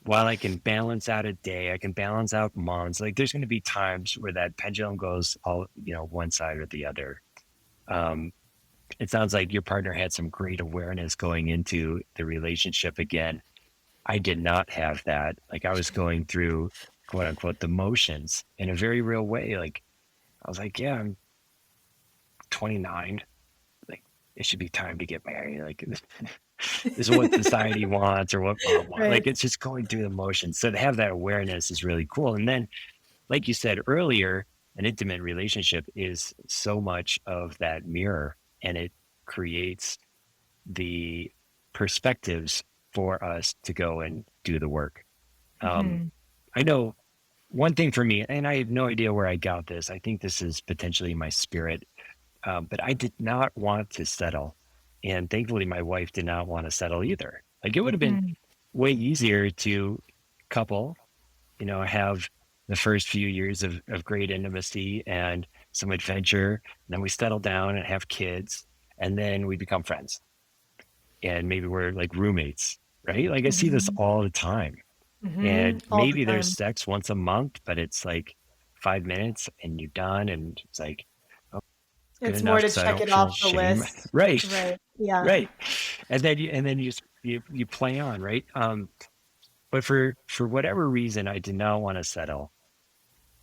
B: while I can balance out a day, I can balance out months, like there's going to be times where that pendulum goes all, one side or the other. Um, it sounds like your partner had some great awareness going into the relationship again. I did not have that. Like I was going through quote unquote the motions in a very real way. Like I was like, yeah, I'm 29. Like it should be time to get married. Like this is what society wants or what mom wants.
A: Right.
B: Like it's just going through the motions. So to have that awareness is really cool. And then, like you said earlier, an intimate relationship is so much of that mirror, and it creates the perspectives for us to go and do the work. Um, I know one thing for me, and I have no idea where I got this. I think this is potentially my spirit, but I did not want to settle. And thankfully, my wife did not want to settle either. Like it would have been way easier to couple, have the first few years of great intimacy and some adventure. And then we settle down and have kids, and then we become friends. And maybe we're like roommates, right? Like I see this all the time. And
A: All the
B: maybe there's
A: time.
B: sex once a month, but it's like 5 minutes and you're done. And it's like, oh, good
A: It's more
B: enough
A: to
B: so I
A: check
B: don't
A: it
B: feel
A: off the
B: shame.
A: list.
B: Right.
A: Right. Yeah.
B: Right. And then you play on, right? But for whatever reason, I did not want to settle.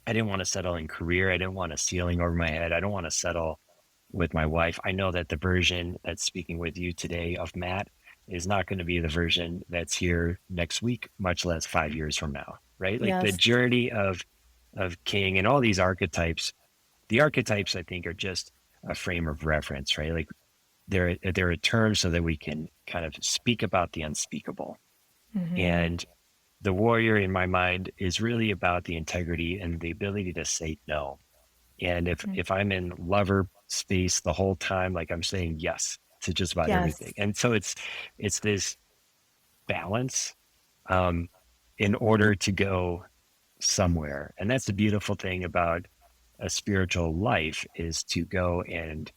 B: I didn't want to settle in career. I didn't want a ceiling over my head. I don't want to settle with my wife. I know that the version that's speaking with you today of Matt is not going to be the version that's here next week, much less 5 years from now, right? Like the
A: Yes.
B: journey of of king and all these archetypes. The archetypes, I think, are just a frame of reference, right? Like they're a term so that we can kind of speak about the unspeakable.
A: Mm-hmm.
B: And the warrior in my mind is really about the integrity and the ability to say no. And if I'm in lover space the whole time, like I'm saying yes to just about everything.
A: Yes.
B: And so it's this balance um, in order to go somewhere. And that's the beautiful thing about a spiritual life is to go and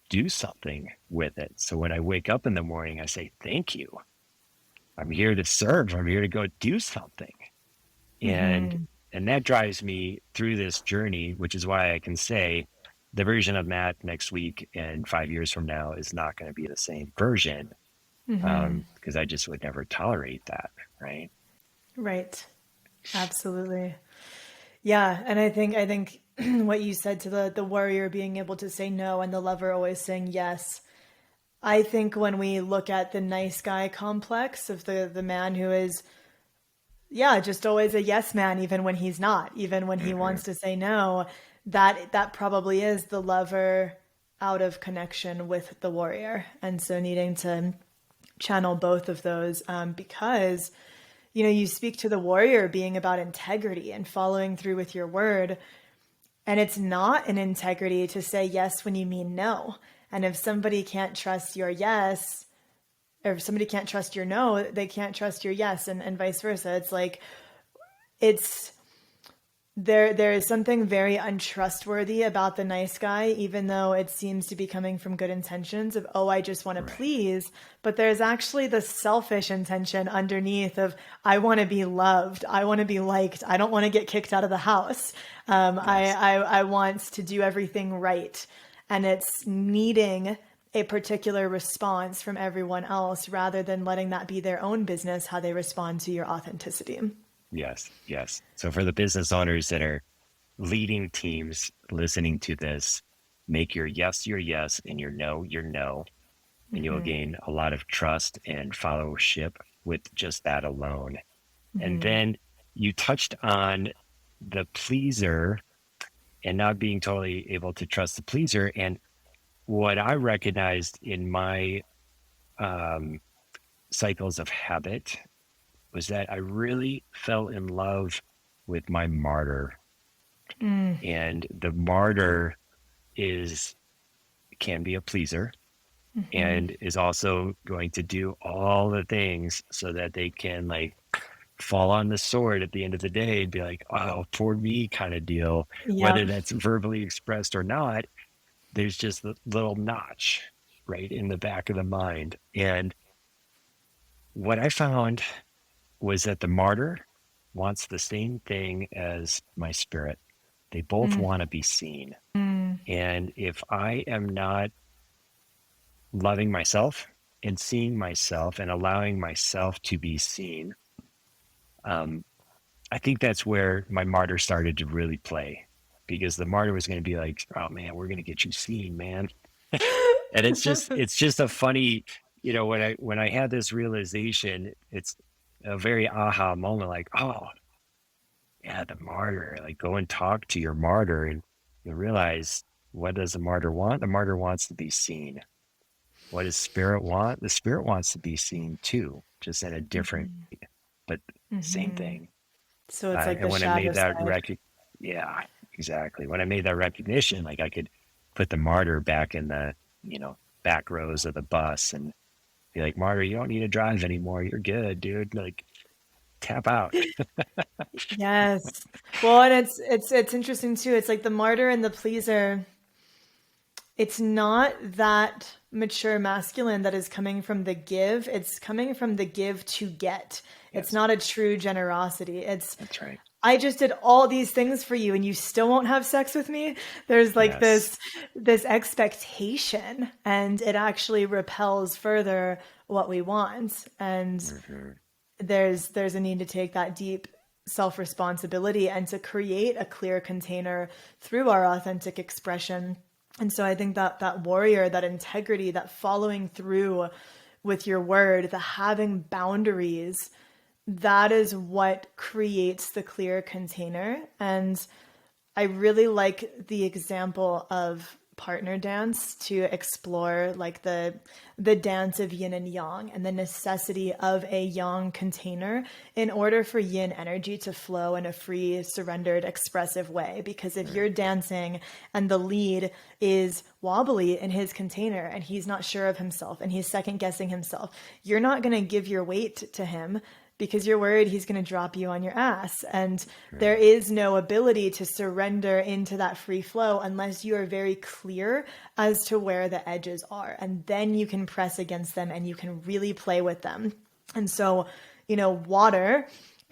B: do something with it. So when I wake up in the morning, I say, thank you. I'm here to serve. I'm here to go do something. And
A: Mm-hmm.
B: and that drives me through this journey, which is why I can say the version of Matt next week and 5 years from now is not going to be the same version
A: Mm-hmm.
B: because I just would never tolerate that. Right.
A: Right. Absolutely. Yeah, and I think what you said to the warrior being able to say no and the lover always saying yes. I think when we look at the nice guy complex of the man who is, yeah, just always a yes man even when he's not, even when he
B: Mm-hmm.
A: wants to say no, that probably is the lover out of connection with the warrior. And so needing to channel both of those, because you speak to the warrior being about integrity and following through with your word. And it's not an integrity to say yes when you mean no. And if somebody can't trust your yes, or if somebody can't trust your no, they can't trust your yes, and vice versa. It's like, it's there is something very untrustworthy about the nice guy, even though it seems to be coming from good intentions of, oh, I just want to
B: Right.
A: please. But there's actually the selfish intention underneath of, I want to be loved. I want to be liked. I don't want to get kicked out of the house.
B: Yes.
A: I want to do everything right. And it's needing a particular response from everyone else rather than letting that be their own business, how they respond to your authenticity.
B: Yes. Yes. So for the business owners that are leading teams listening to this, make your yes and your no, and you'll gain a lot of trust and followership with just that alone. And then you touched on the pleaser and not being totally able to trust the pleaser. And what I recognized in my um, cycles of habit was that I really fell in love with my martyr. And the martyr is can be a pleaser and is also going to do all the things so that they can like fall on the sword at the end of the day and be like, oh, poor me kind of deal. Whether
A: Yep.
B: that's verbally expressed or not, there's just a little notch right in the back of the mind. And what I found was that the martyr wants the same thing as my spirit. They both want to be seen. And if I am not loving myself and seeing myself and allowing myself to be seen, um, I think that's where my martyr started to really play because the martyr was going to be like, oh man, we're going to get you seen, man. And it's just a funny, when I had this realization, it's a very aha moment, like, oh yeah, the martyr, like go and talk to your martyr and you realize what does the martyr want? The martyr wants to be seen. What does spirit want? The spirit wants to be seen too, just in a different, but same thing.
A: So it's like
B: And
A: the
B: when I
A: shadow
B: made that
A: side.
B: yeah, exactly. When I made that recognition, like I could put the martyr back in the, you know, back rows of the bus and be like, martyr, you don't need to drive anymore. You're good, dude. Like tap out.
A: Yes. Well, and it's interesting too. It's like the martyr and the pleaser. It's not that mature masculine that is coming from the give. It's coming from the give to get. It's
B: Yes,
A: not a true generosity. It's,
B: that's right.
A: I just did all these things for you and you still won't have sex with me. There's like
B: Yes.
A: this expectation, and it actually repels further what we want. And
B: Hmm.
A: there's a need to take that deep self responsibility and to create a clear container through our authentic expression. And so I think that that warrior, that integrity, that following through with your word, the having boundaries, that is what creates the clear container. And I really like the example of partner dance to explore like the dance of yin and yang and the necessity of a yang container in order for yin energy to flow in a free, surrendered, expressive way. Because if
B: Right.
A: you're dancing and the lead is wobbly in his container and he's not sure of himself and he's second guessing himself, you're not going to give your weight to him because you're worried he's going to drop you on your ass. And there
B: Right.
A: is no ability to surrender into that free flow unless you are very clear as to where the edges are. And then you can press against them and you can really play with them. And so, water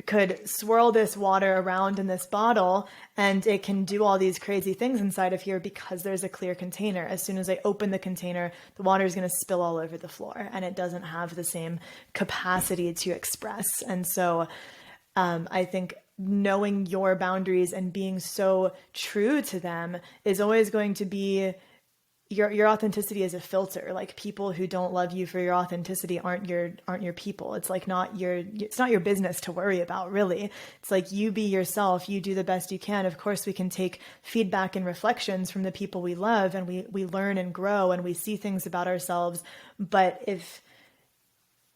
A: could swirl this water around in this bottle and it can do all these crazy things inside of here because there's a clear container. As soon as I open the container, the water is going to spill all over the floor and it doesn't have the same capacity to express. And so I think knowing your boundaries and being so true to them is always going to be your authenticity is a filter. Like people who don't love you for your authenticity aren't your people. It's not your business to worry about, really. It's like you be yourself, you do the best you can. Of course we can take feedback and reflections from the people we love and we learn and grow and we see things about ourselves. But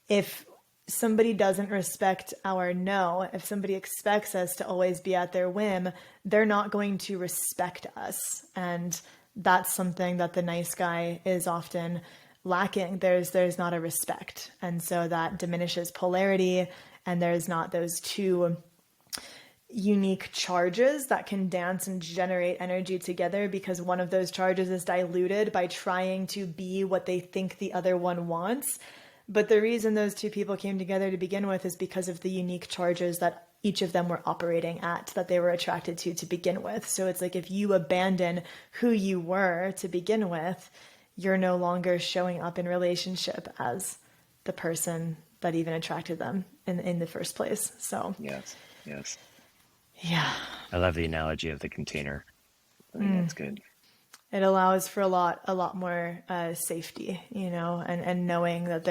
A: if somebody doesn't respect our no, if somebody expects us to always be at their whim, they're not going to respect us. And that's something that the nice guy is often lacking. There's not a respect. And so that diminishes polarity and there's not those two unique charges that can dance and generate energy together because one of those charges is diluted by trying to be what they think the other one wants. But the reason those two people came together to begin with is because of the unique charges that each of them were operating at, that they were attracted to begin with. So it's like if you abandon who you were to begin with, you're no longer showing up in relationship as the person that even attracted them in the first place. So
B: Yes. Yes.
A: yeah,
B: I love the analogy of the container. I think that's good.
A: it allows for a lot more safety, and knowing that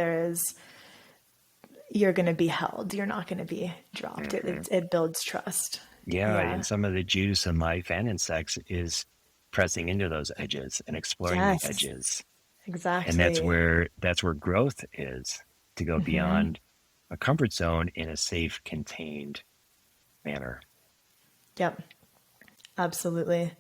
A: you're going to be held, you're not going to be dropped.
B: Hmm.
A: It builds trust.
B: Yeah,
A: Yeah.
B: and some of the juice in life and in sex is pressing into those edges and exploring the
A: Yes,
B: edges. And
A: exactly.
B: that's where growth is, to go beyond a comfort zone in a safe, contained manner.
A: Yep, absolutely.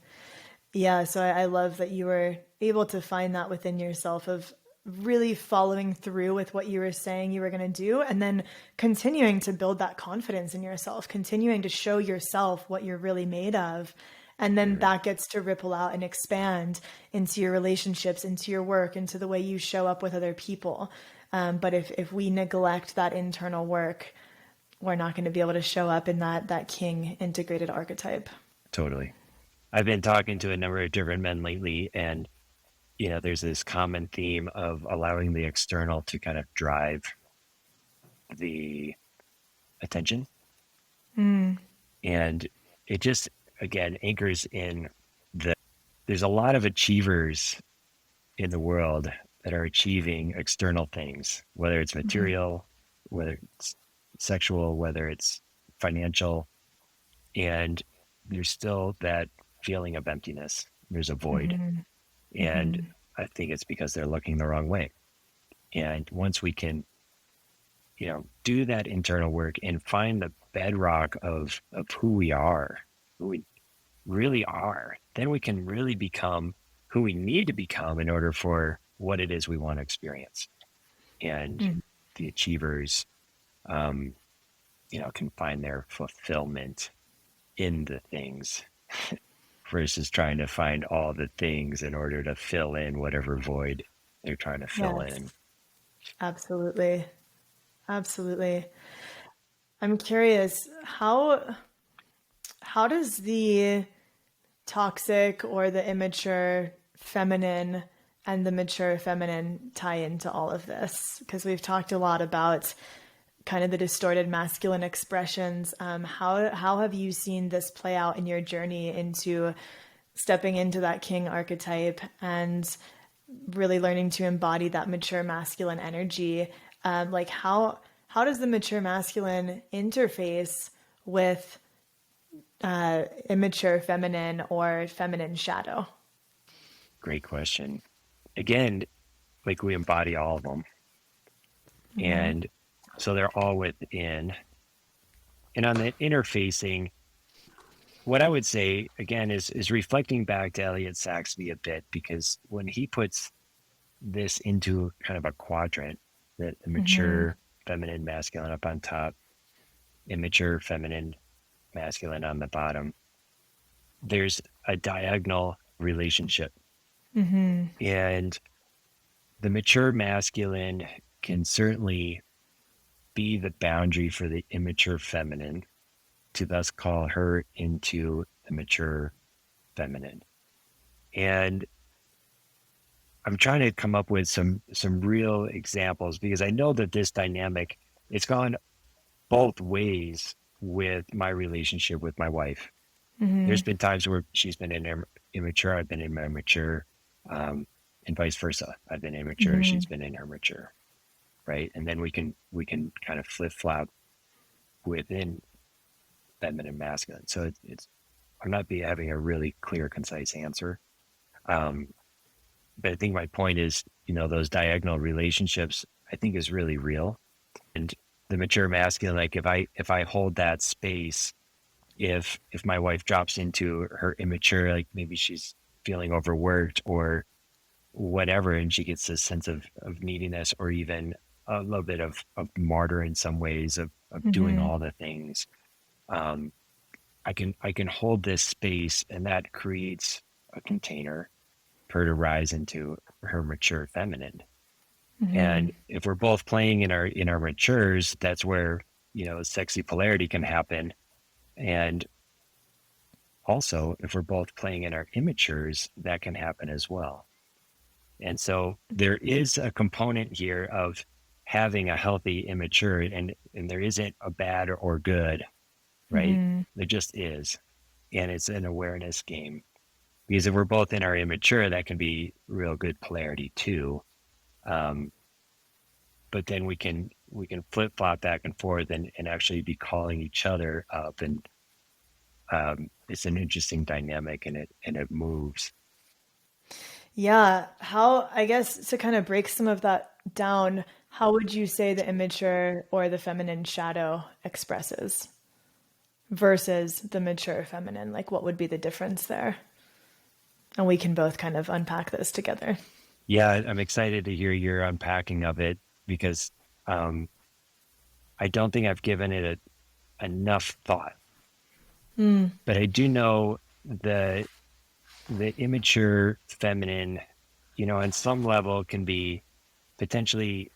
A: Yeah, so I love that you were able to find that within yourself of really following through with what you were saying you were going to do and then continuing to build that confidence in yourself, continuing to show yourself what you're really made of. And then
B: Mm,
A: that gets to ripple out and expand into your relationships, into your work, into the way you show up with other people. But if we neglect that internal work, we're not going to be able to show up in that king integrated archetype.
B: totally. I've been talking to a number of different men lately, and there's this common theme of allowing the external to kind of drive the attention. And it just, again, anchors in the, there's a lot of achievers in the world that are achieving external things, whether it's material, whether it's sexual, whether it's financial. And there's still that feeling of emptiness. There's a void. And I think it's because they're looking the wrong way. And once we can, do that internal work and find the bedrock of who we are, who we really are, then we can really become who we need to become in order for what it is we want to experience. And the achievers, um, can find their fulfillment in the things versus trying to find all the things in order to fill in whatever void they're trying to fill
A: Yes,
B: in.
A: absolutely. Absolutely. I'm curious, how does the toxic or the immature feminine and the mature feminine tie into all of this? Because we've talked a lot about kind of the distorted masculine expressions. How have you seen this play out in your journey into stepping into that king archetype and really learning to embody that mature masculine energy? Like how does the mature masculine interface with immature feminine or feminine shadow?
B: Great question. Again, like we embody all of them. And so they're all within. And on the interfacing, what I would say again is reflecting back to Elliot Saxby a bit, because when he puts this into kind of a quadrant, the mature feminine masculine up on top, immature feminine masculine on the bottom, there's a diagonal relationship. And the mature masculine can certainly be the boundary for the immature feminine to thus call her into the mature feminine. And I'm trying to come up with some real examples, because I know that this dynamic, it's gone both ways with my relationship with my wife. There's been times where she's been immature, I've been immature, and vice versa. I've been immature, she's been in her mature, right? And then we can kind of flip flop within feminine masculine. So it's I'm not having a really clear, concise answer. But I think my point is, those diagonal relationships, I think, is really real. And the mature masculine, like if I hold that space, if my wife drops into her immature, like maybe she's feeling overworked or whatever, and she gets this sense of neediness, or even a little bit of martyr in some ways of doing all the things, I can hold this space, and that creates a container for her to rise into her mature feminine. And if we're both playing in our matures, that's where sexy polarity can happen. And also, if we're both playing in our immatures, that can happen as well. And so there is a component here of having a healthy immature, and there isn't a bad or good, right? There just is. And it's an awareness game. Because if we're both in our immature, that can be real good polarity too. But then we can flip flop back and forth and actually be calling each other up, and it's an interesting dynamic, and it moves.
A: Yeah. How, I guess, to kind of break some of that down, how would you say the immature or the feminine shadow expresses versus the mature feminine? Like, what would be the difference there? And we can both kind of unpack this together.
B: Yeah, I'm excited to hear your unpacking of it, because I don't think I've given it enough thought. But I do know the immature feminine, on some level can be potentially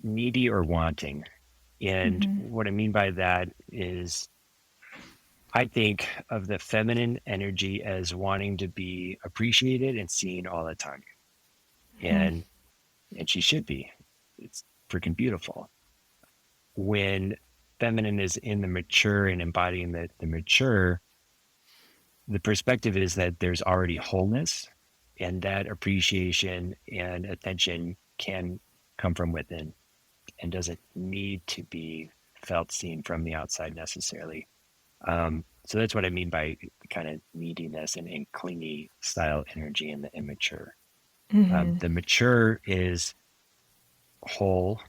B: needy or wanting. And what I mean by that is, I think of the feminine energy as wanting to be appreciated and seen all the time. And she should be. It's freaking beautiful. When feminine is in the mature and embodying the mature, the perspective is that there's already wholeness, and that appreciation and attention can come from within and doesn't need to be felt, seen from the outside necessarily. So that's what I mean by kind of neediness and clingy style energy in the immature. The mature is whole,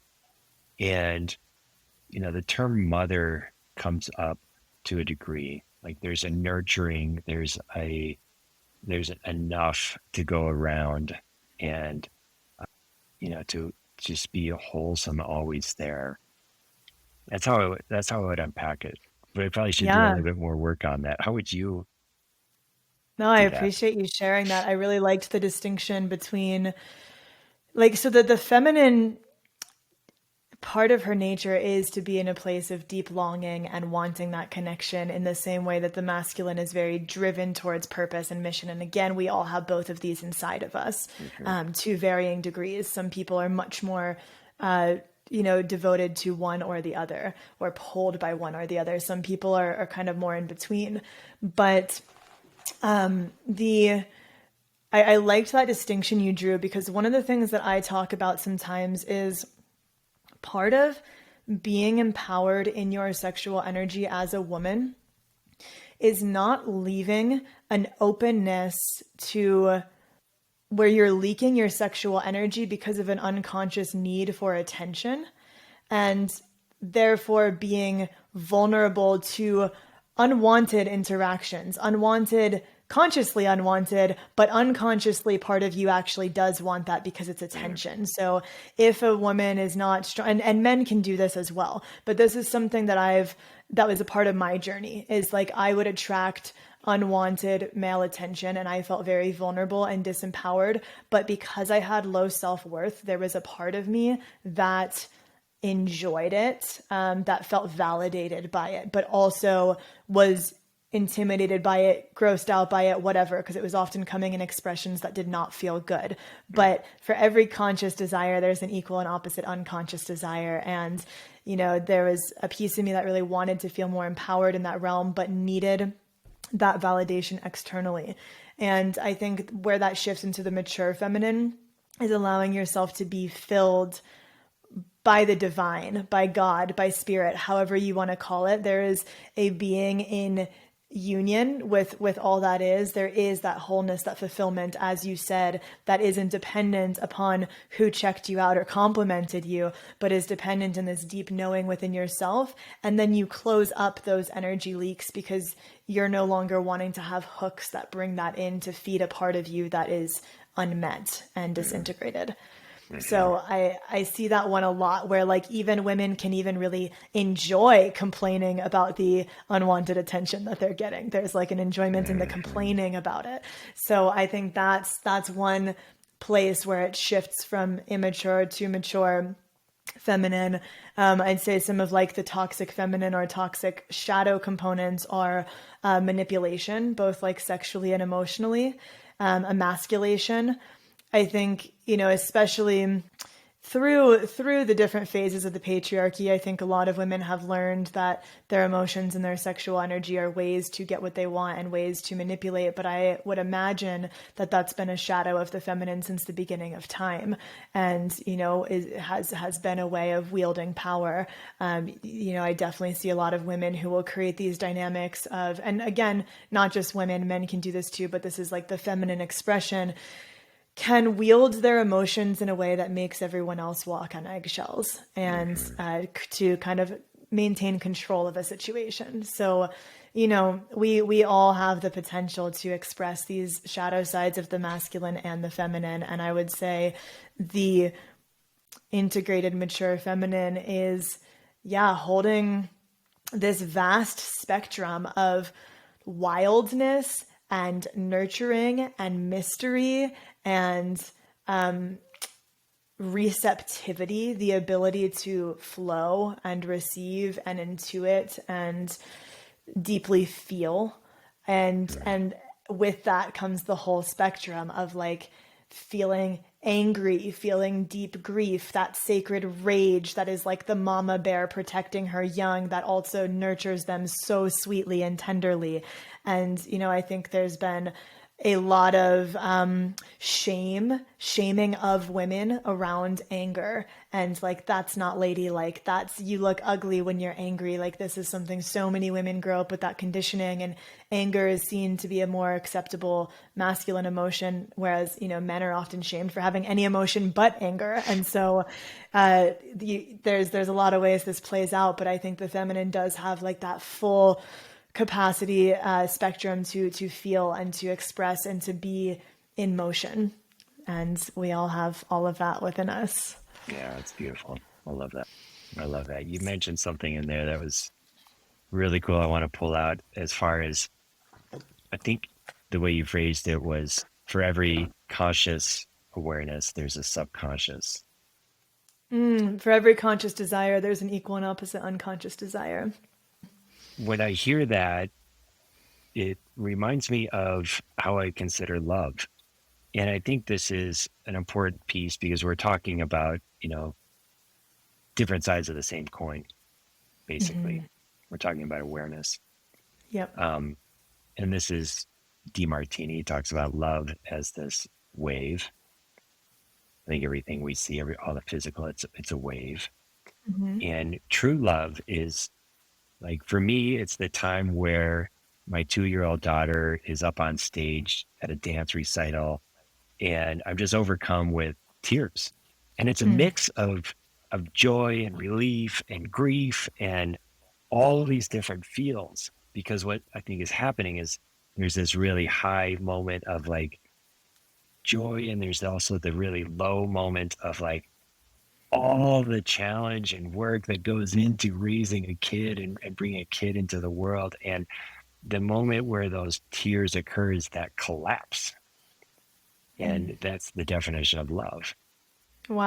B: and the term mother comes up to a degree. Like there's a nurturing, there's enough to go around, and to just be wholesome, always there. That's how I would unpack it. But I probably should do a
A: Yeah.
B: little bit more work on that. How would you
A: No, I
B: do that?
A: appreciate you sharing that. I really liked the distinction between, like, so that the feminine part of her nature is to be in a place of deep longing and wanting that connection, in the same way that the masculine is very driven towards purpose and mission. And again, we all have both of these inside of us, to varying degrees. Some people are much more, devoted to one or the other, or pulled by one or the other. Some people are kind of more in between. But the I liked that distinction you drew, because one of the things that I talk about sometimes is part of being empowered in your sexual energy as a woman is not leaving an openness to where you're leaking your sexual energy because of an unconscious need for attention, and therefore being vulnerable to unwanted interactions, unwanted, consciously unwanted, but unconsciously part of you actually does want that because it's attention. So if a woman is not strong, and men can do this as well, but this is something that was a part of my journey, is like I would attract unwanted male attention and I felt very vulnerable and disempowered. But because I had low self-worth, there was a part of me that enjoyed it, that felt validated by it, but also was intimidated by it, grossed out by it, whatever, because it was often coming in expressions that did not feel good. But for every conscious desire, there's an equal and opposite unconscious desire. And, there was a piece of me that really wanted to feel more empowered in that realm, but needed that validation externally. And I think where that shifts into the mature feminine is allowing yourself to be filled by the divine, by God, by spirit, however you want to call it. There is a being in union with all that is. There is that wholeness, that fulfillment, as you said, that isn't dependent upon who checked you out or complimented you, but is dependent in this deep knowing within yourself. And then you close up those energy leaks because you're no longer wanting to have hooks that bring that in to feed a part of you that is unmet and disintegrated. So I see that one a lot, where like even women can even really enjoy complaining about the unwanted attention that they're getting. There's like an enjoyment in the complaining about it. So I think that's one place where it shifts from immature to mature feminine. I'd say some of like the toxic feminine or toxic shadow components are manipulation, both like sexually and emotionally, emasculation. I think, especially through the different phases of the patriarchy, I think a lot of women have learned that their emotions and their sexual energy are ways to get what they want and ways to manipulate. But I would imagine that that's been a shadow of the feminine since the beginning of time, and it has been a way of wielding power. I definitely see a lot of women who will create these dynamics of, and again, not just women, men can do this too, but this is like the feminine expression, can wield their emotions in a way that makes everyone else walk on eggshells, and to kind of maintain control of a situation. So, we all have the potential to express these shadow sides of the masculine and the feminine. And I would say the integrated mature feminine is, holding this vast spectrum of wildness and nurturing and mystery and receptivity, the ability to flow and receive and intuit and deeply feel. And with that comes the whole spectrum of like feeling angry, feeling deep grief, that sacred rage that is like the mama bear protecting her young, that also nurtures them so sweetly and tenderly. And, I think there's been a lot of shaming of women around anger, and like, that's not ladylike, that's, you look ugly when you're angry. Like, this is something so many women grow up with, that conditioning, and anger is seen to be a more acceptable masculine emotion, whereas men are often shamed for having any emotion but anger. And so there's a lot of ways this plays out, but I think the feminine does have like that full capacity, spectrum to feel and to express and to be in motion. And we all have all of that within us.
B: Yeah, it's beautiful. I love that. I love that. You mentioned something in there that was really cool. I want to pull out, as far as, I think the way you phrased it was, for every conscious awareness, there's a subconscious.
A: For every conscious desire, there's an equal and opposite unconscious desire.
B: When I hear that, it reminds me of how I consider love. And I think this is an important piece, because we're talking about, different sides of the same coin, basically. We're talking about awareness.
A: Yep.
B: And this is DeMartini talks about love as this wave. I think everything we see, all the physical, it's a wave. And true love is, like, for me, it's the time where my 2-year-old daughter is up on stage at a dance recital, and I'm just overcome with tears. And it's a
A: Mm.
B: mix of joy and relief and grief and all of these different feels. Because what I think is happening is there's this really high moment of like joy, and there's also the really low moment of like all the challenge and work that goes into raising a kid and bringing a kid into the world. And the moment where those tears occur is that collapse.
A: Mm.
B: And that's the definition of love.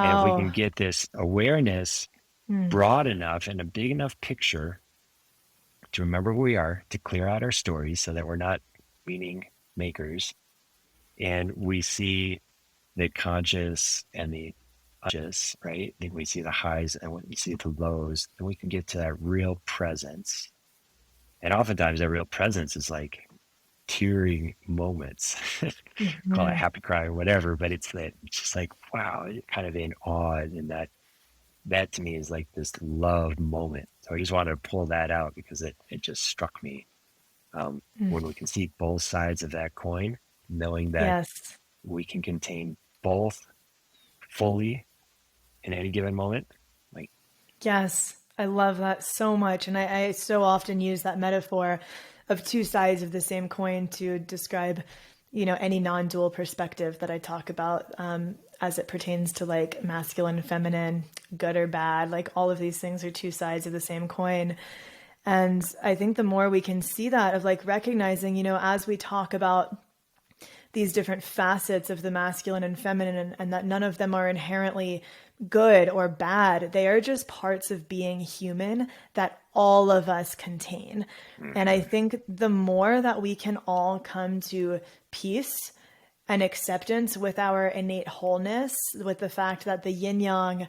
B: And if we
A: Wow.
B: can get this awareness
A: Mm.
B: broad enough and a big enough picture to remember who we are, to clear out our stories so that we're not meaning makers, and we see the conscious and the unconscious, right? Then we see the highs and we see the lows, and we can get to that real presence. And oftentimes that real presence is like tearing moments. Call it
A: Mhm.
B: happy cry or whatever, but it's that it's just like, wow, kind of in awe. And that to me is like this love moment. So I just wanted to pull that out because it just struck me.
A: Mm.
B: When we can see both sides of that coin, knowing that
A: Yes.
B: we can contain both fully in any given moment. Like,
A: Yes, I love that so much. And I so often use that metaphor of two sides of the same coin to describe, any non-dual perspective that I talk about as it pertains to like masculine and feminine, good or bad. Like all of these things are two sides of the same coin. And I think the more we can see that of like recognizing, as we talk about these different facets of the masculine and feminine, and that none of them are inherently good or bad. They are just parts of being human that all of us contain. And I
B: mm-hmm,
A: think the more that we can all come to peace and acceptance with our innate wholeness, with the fact that the yin yang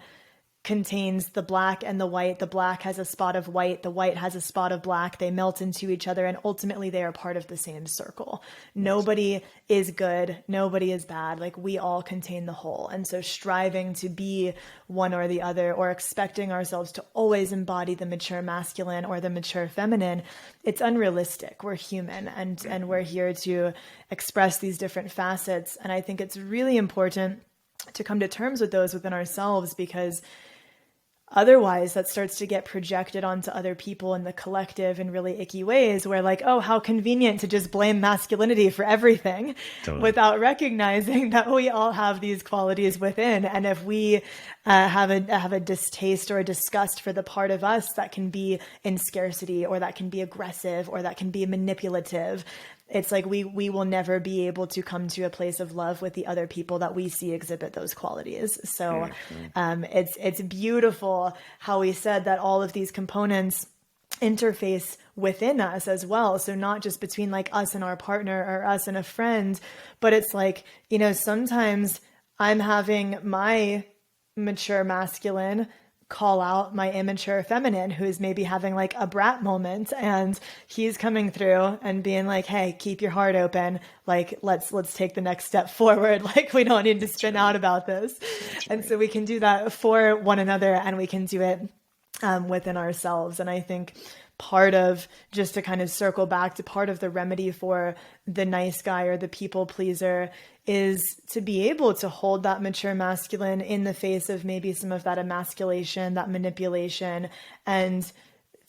A: contains the black and the white. The black has a spot of white, the white has a spot of black. They melt into each other, and ultimately they are part of the same circle.
B: yes,
A: Nobody is good, nobody is bad. Like we all contain the whole. And so striving to be one or the other, or expecting ourselves to always embody the mature masculine or the mature feminine, it's unrealistic. We're human, and
B: mm-hmm,
A: we're here to express these different facets. And I think it's really important to come to terms with those within ourselves, because otherwise that starts to get projected onto other people in the collective in really icky ways, where like, oh, how convenient to just blame masculinity for everything
B: totally.
A: without recognizing that we all have these qualities within. And if we have a distaste or a disgust for the part of us that can be in scarcity, or that can be aggressive, or that can be manipulative, it's like we will never be able to come to a place of love with the other people that we see exhibit those qualities. So
B: Mm-hmm,
A: it's beautiful how we said that all of these components interface within us as well. So not just between like us and our partner, or us and a friend, but it's like, sometimes I'm having my mature masculine call out my immature feminine, who's maybe having like a brat moment, and he's coming through and being like, hey, keep your heart open, like let's take the next step forward, like we don't need to
B: that's
A: spin out
B: right.
A: about this.
B: That's
A: And
B: right.
A: so we can do that for one another, and we can do it within ourselves. And I think part of, just to kind of circle back to part of the remedy for the nice guy or the people pleaser, is to be able to hold that mature masculine in the face of maybe some of that emasculation, that manipulation, and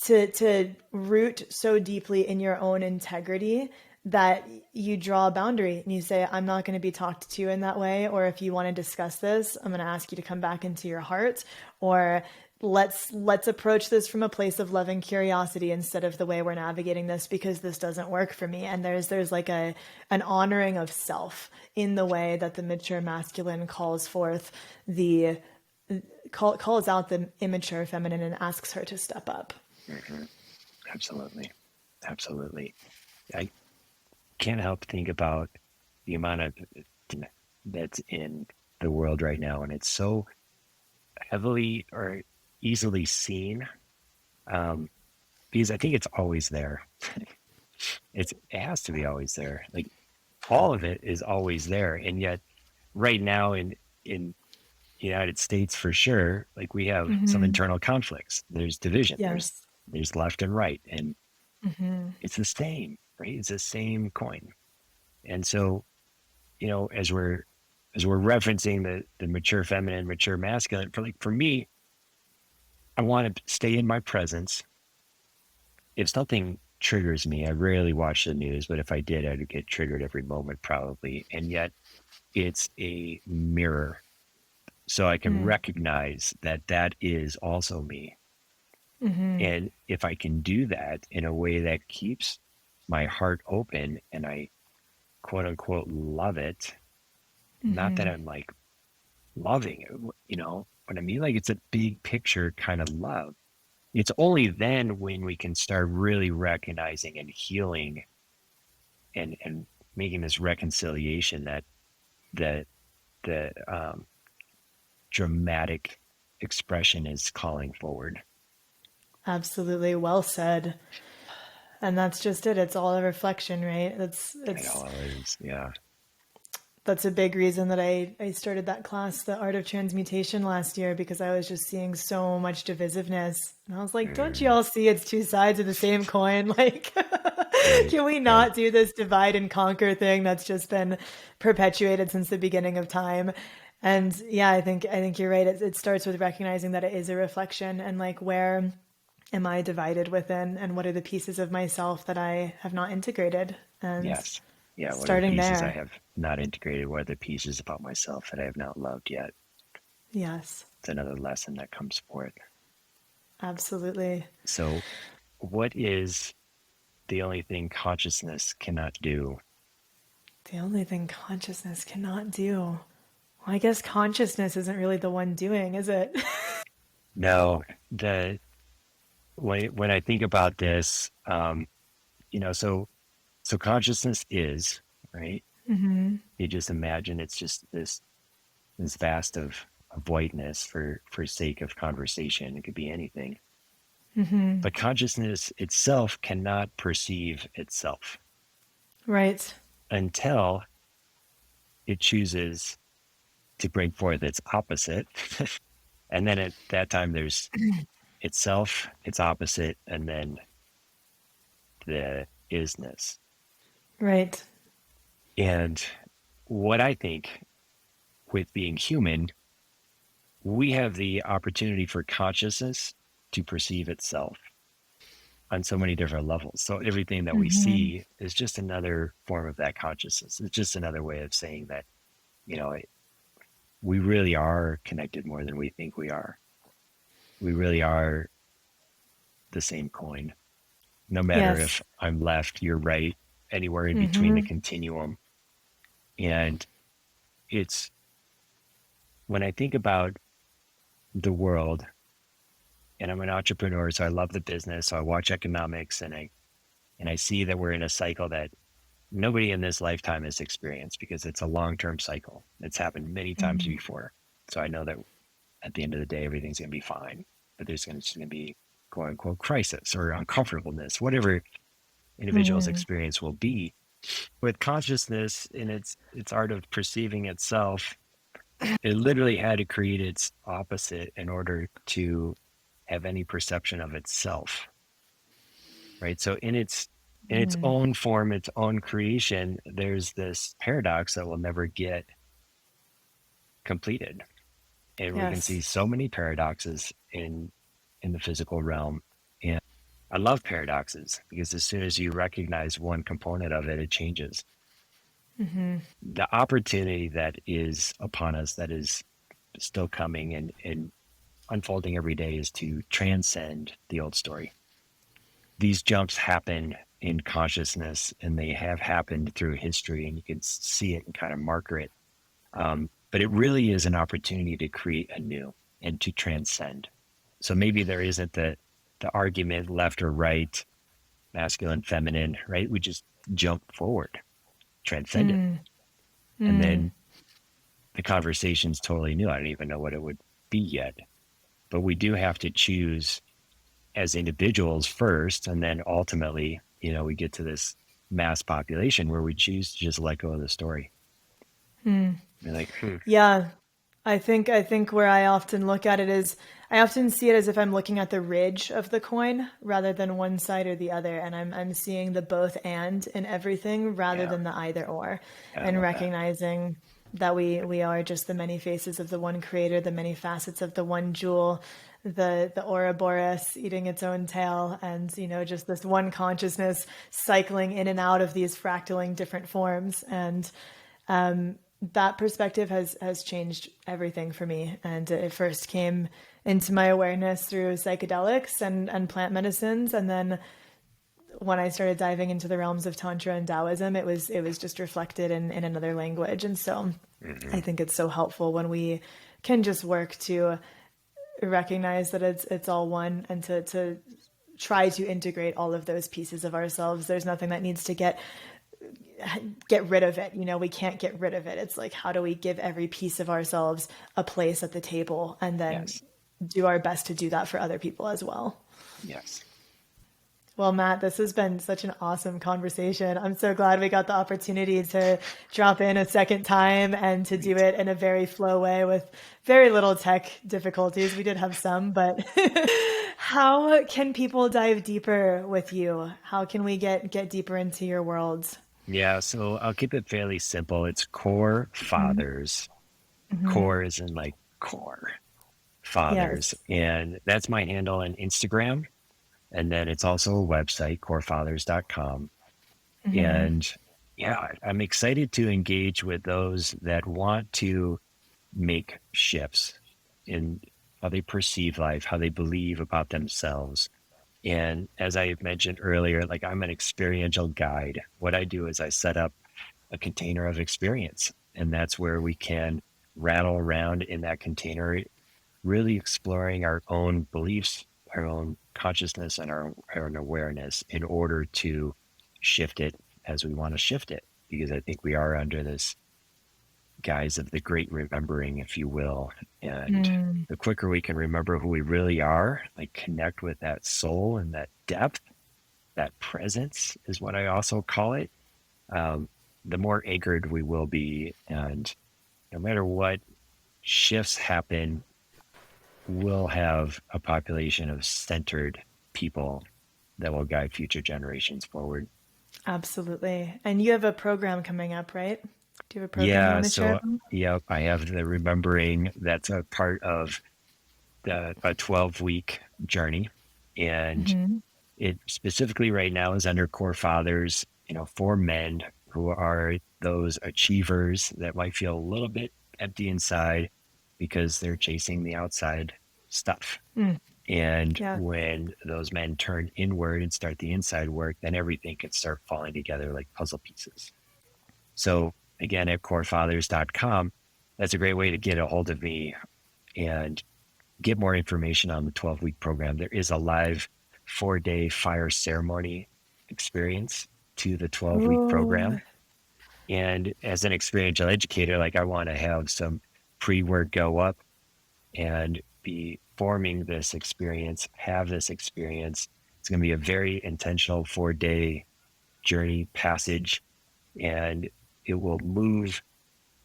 A: to root so deeply in your own integrity that you draw a boundary and you say, I'm not going to be talked to in that way. Or if you want to discuss this, I'm going to ask you to come back into your heart. Or let's approach this from a place of love and curiosity instead of the way we're navigating this, because this doesn't work for me. And there's like an honoring of self in the way that the mature masculine calls forth the calls out the immature feminine and asks her to step up.
B: Mm-hmm, absolutely. Absolutely. I can't help think about the amount of that's in the world right now, and it's so heavily or easily seen, um, because I think it's always there. It has to be always there. Like all of it is always there, and yet right now in the United States for sure, like we have some
A: Mm-hmm.
B: internal conflicts. There's division. There's
A: Yes.
B: there's left and right, and
A: Mm-hmm.
B: it's the same. right? It's the same coin. And so, as we're referencing the mature feminine, mature masculine, for me, I want to stay in my presence. If something triggers me, I rarely watch the news, but if I did, I'd get triggered every moment probably. And yet it's a mirror. So I can recognize that that is also me. And if I can do that in a way that keeps my heart open and I quote unquote love it, not that I'm like loving it, what I mean? Like it's a big picture kind of love. It's only then when we can start really recognizing and healing and making this reconciliation that the dramatic expression is calling forward.
A: Absolutely. Well said. And that's just it. It's all a reflection, right?
B: It
A: It's
B: all is, yeah.
A: that's a big reason that I started that class, the art of transmutation last year, because I was just seeing so much divisiveness. And I was like, don't you
B: Mm,
A: all see it's two sides of the same coin? Like,
B: right,
A: can we
B: right.
A: not do this divide and conquer thing that's just been perpetuated since the beginning of time? And yeah, I think you're right. It starts with recognizing that it is a reflection and like where am I divided within and what are the pieces of myself that I have not integrated and
B: Yes. Yeah. What are the
A: starting
B: pieces I
A: there.
B: have not integrated? What are the pieces about myself that I have not loved yet?
A: Yes,
B: It's another lesson that comes forth.
A: absolutely.
B: So, what is the only thing consciousness cannot do?
A: The only thing consciousness cannot do. Well, I guess consciousness isn't really the one doing, is it?
B: No, the when I think about this, so consciousness is right. You just imagine it's just this vast of whiteness for sake of conversation. It could be anything, but consciousness itself cannot perceive itself
A: Right.
B: until it chooses to bring forth its opposite. And then at that time, there's itself, its opposite, and then the isness.
A: Right.
B: And what I think with being human, we have the opportunity for consciousness to perceive itself on so many different levels. So everything that we see is just another form of that consciousness. It's just another way of saying that, you know, we really are connected more than we think we are. We really are the same coin. No matter if
A: Yes.
B: I'm left, you're right, anywhere in between the continuum. And it's when I think about the world, and I'm an entrepreneur, so I love the business. So I watch economics and I see that we're in a cycle that nobody in this lifetime has experienced because it's a long-term cycle. It's happened many times before. So I know that at the end of the day, everything's going to be fine, but there's going to be quote unquote crisis or uncomfortableness, whatever individual's experience will be. With consciousness in its art of perceiving itself, it literally had to create its opposite in order to have any perception of itself, right? So in its own form, its own creation, there's this paradox that will never get completed. And we can see
A: Yes.
B: so many paradoxes in the physical realm. And I love paradoxes because as soon as you recognize one component of it, it changes. The opportunity that is upon us, that is still coming and unfolding every day, is to transcend the old story. These jumps happen in consciousness and they have happened through history, and you can see it and kind of marker it. But it really is an opportunity to create anew and to transcend. So maybe there isn't the argument left or right, masculine, feminine, right? We just jump forward, transcend it. And then the conversation's totally new. I don't even know what it would be yet. But we do have to choose as individuals first, and then ultimately, we get to this mass population where we choose to just let go of the story. You're like,
A: Yeah. I think where I often look at it is I often see it as if I'm looking at the ridge of the coin rather than one side or the other, and I'm seeing the both and in everything rather
B: Yeah,
A: than the either or,
B: I
A: and
B: love that.
A: recognizing that we are just the many faces of the one creator, the many facets of the one jewel, the Ouroboros eating its own tail, and just this one consciousness cycling in and out of these fractaling different forms. And that perspective has changed everything for me. And it first came into my awareness through psychedelics and plant medicines, and then when I started diving into the realms of Tantra and Taoism, it was just reflected in another language. And so I
B: Hmm.
A: think it's so helpful when we can just work to recognize that it's all one, and to try to integrate all of those pieces of ourselves. There's nothing that needs to get rid of it. We can't get rid of it. It's like, how do we give every piece of ourselves a place at the table, and then
B: Yes,
A: do our best to do that for other people as well.
B: yes.
A: Well, Matt, this has been such an awesome conversation. I'm so glad we got the opportunity to drop in a second time and to
B: Me
A: do
B: too.
A: it in a very flow way with very little tech difficulties. We did have some, but how can people dive deeper with you? How can we get deeper into your world?
B: Yeah, so I'll keep it fairly simple. It's core fathers. Core is in like core fathers.
A: Yes.
B: And that's my handle on Instagram. And then it's also a website, corefathers.com. And yeah, I'm excited to engage with those that want to make shifts in how they perceive life, how they believe about themselves. And as I mentioned earlier, like I'm an experiential guide. What I do is I set up a container of experience, and that's where we can rattle around in that container, really exploring our own beliefs, our own consciousness, and our own awareness in order to shift it as we want to shift it. Because I think we are under this guise of the great remembering, if you will. And
A: Mm.
B: the quicker we can remember who we really are, like connect with that soul and that depth, that presence is what I also call it, um, the more anchored we will be. And no matter what shifts happen, we'll have a population of centered people that will guide future generations forward.
A: Absolutely. And you have a program coming up, right? Do you have a program you
B: Yeah,
A: want to share?
B: so yeah, I have the remembering that's a part of a 12-week journey. And it specifically right now is under core fathers, for men who are those achievers that might feel a little bit empty inside because they're chasing the outside stuff.
A: Mm.
B: And
A: Yeah.
B: when those men turn inward and start the inside work, then everything can start falling together like puzzle pieces. So again, at corefathers.com, that's a great way to get a hold of me and get more information on the 12-week program. There is a live 4-day fire ceremony experience to the 12-week
A: Oh,
B: program. And as an experiential educator, like I want to have some pre-work go up and be forming this experience, have this experience. It's going to be a very intentional 4-day journey passage, and it will move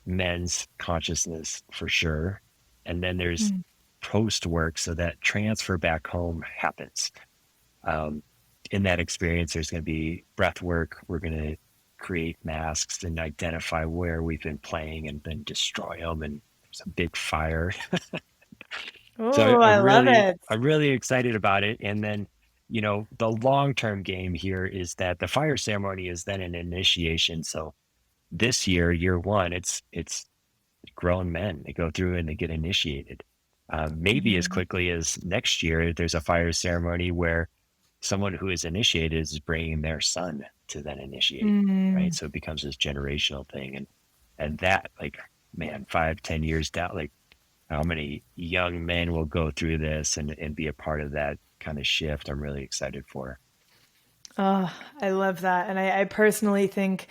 B: men's consciousness for sure. And then there's post work, so that transfer back home happens. Um, in that experience, there's going to be breath work. We're going to create masks and identify where we've been playing and then destroy them. And there's a big fire. So
A: oh, I love it.
B: I'm really excited about it. And then, the long term game here is that the fire ceremony is then an initiation. So this year 1, it's grown men. They go through and they get initiated. Maybe as quickly as next year, there's a fire ceremony where someone who is initiated is bringing their son to then initiate, right? So it becomes this generational thing, and that, like, man, 5-10 years down, like, how many young men will go through this and be a part of that kind of shift? I'm really excited for.
A: Oh, I love that. And I personally think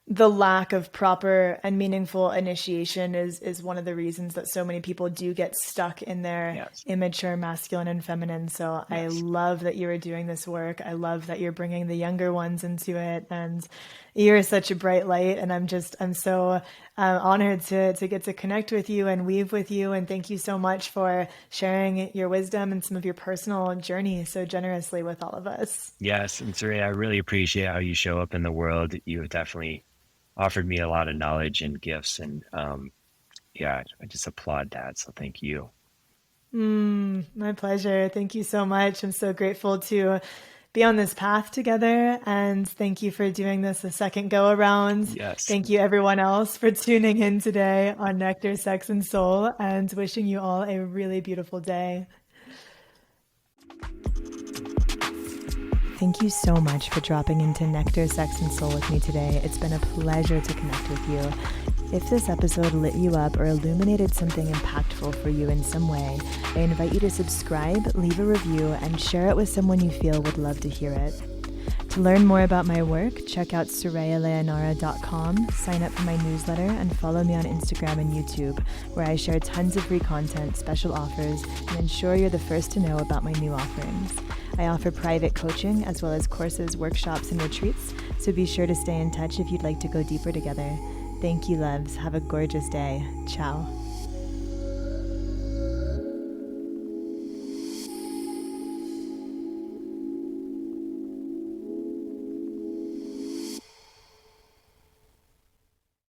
A: the lack of proper and meaningful initiation is one of the reasons that so many people do get stuck in their
B: Yes,
A: immature masculine and feminine. So I
B: yes,
A: love that you are doing this work. I love that you're bringing the younger ones into it. And You're such a bright light, and I'm so honored to get to connect with you and weave with you. And thank you so much for sharing your wisdom and some of your personal journey so generously with all of us.
B: Yes, and Saray, I really appreciate how you show up in the world. You have definitely offered me a lot of knowledge and gifts, and yeah, I just applaud that. So thank you.
A: My pleasure. Thank you so much. I'm so grateful to be on this path together. And thank you for doing this a second go around.
B: Yes.
A: Thank you, everyone else, for tuning in today on Nectar, Sex, and Soul, and wishing you all a really beautiful day. Thank you so much for dropping into Nectar, Sex, and Soul with me today. It's been a pleasure to connect with you. If this episode lit you up or illuminated something impactful for you in some way, I invite you to subscribe, leave a review, and share it with someone you feel would love to hear it. To learn more about my work, check out sorayaleonara.com, sign up for my newsletter, and follow me on Instagram and YouTube, where I share tons of free content, special offers, and ensure you're the first to know about my new offerings. I offer private coaching as well as courses, workshops, and retreats, so be sure to stay in touch if you'd like to go deeper together. Thank you, loves. Have a gorgeous day. Ciao.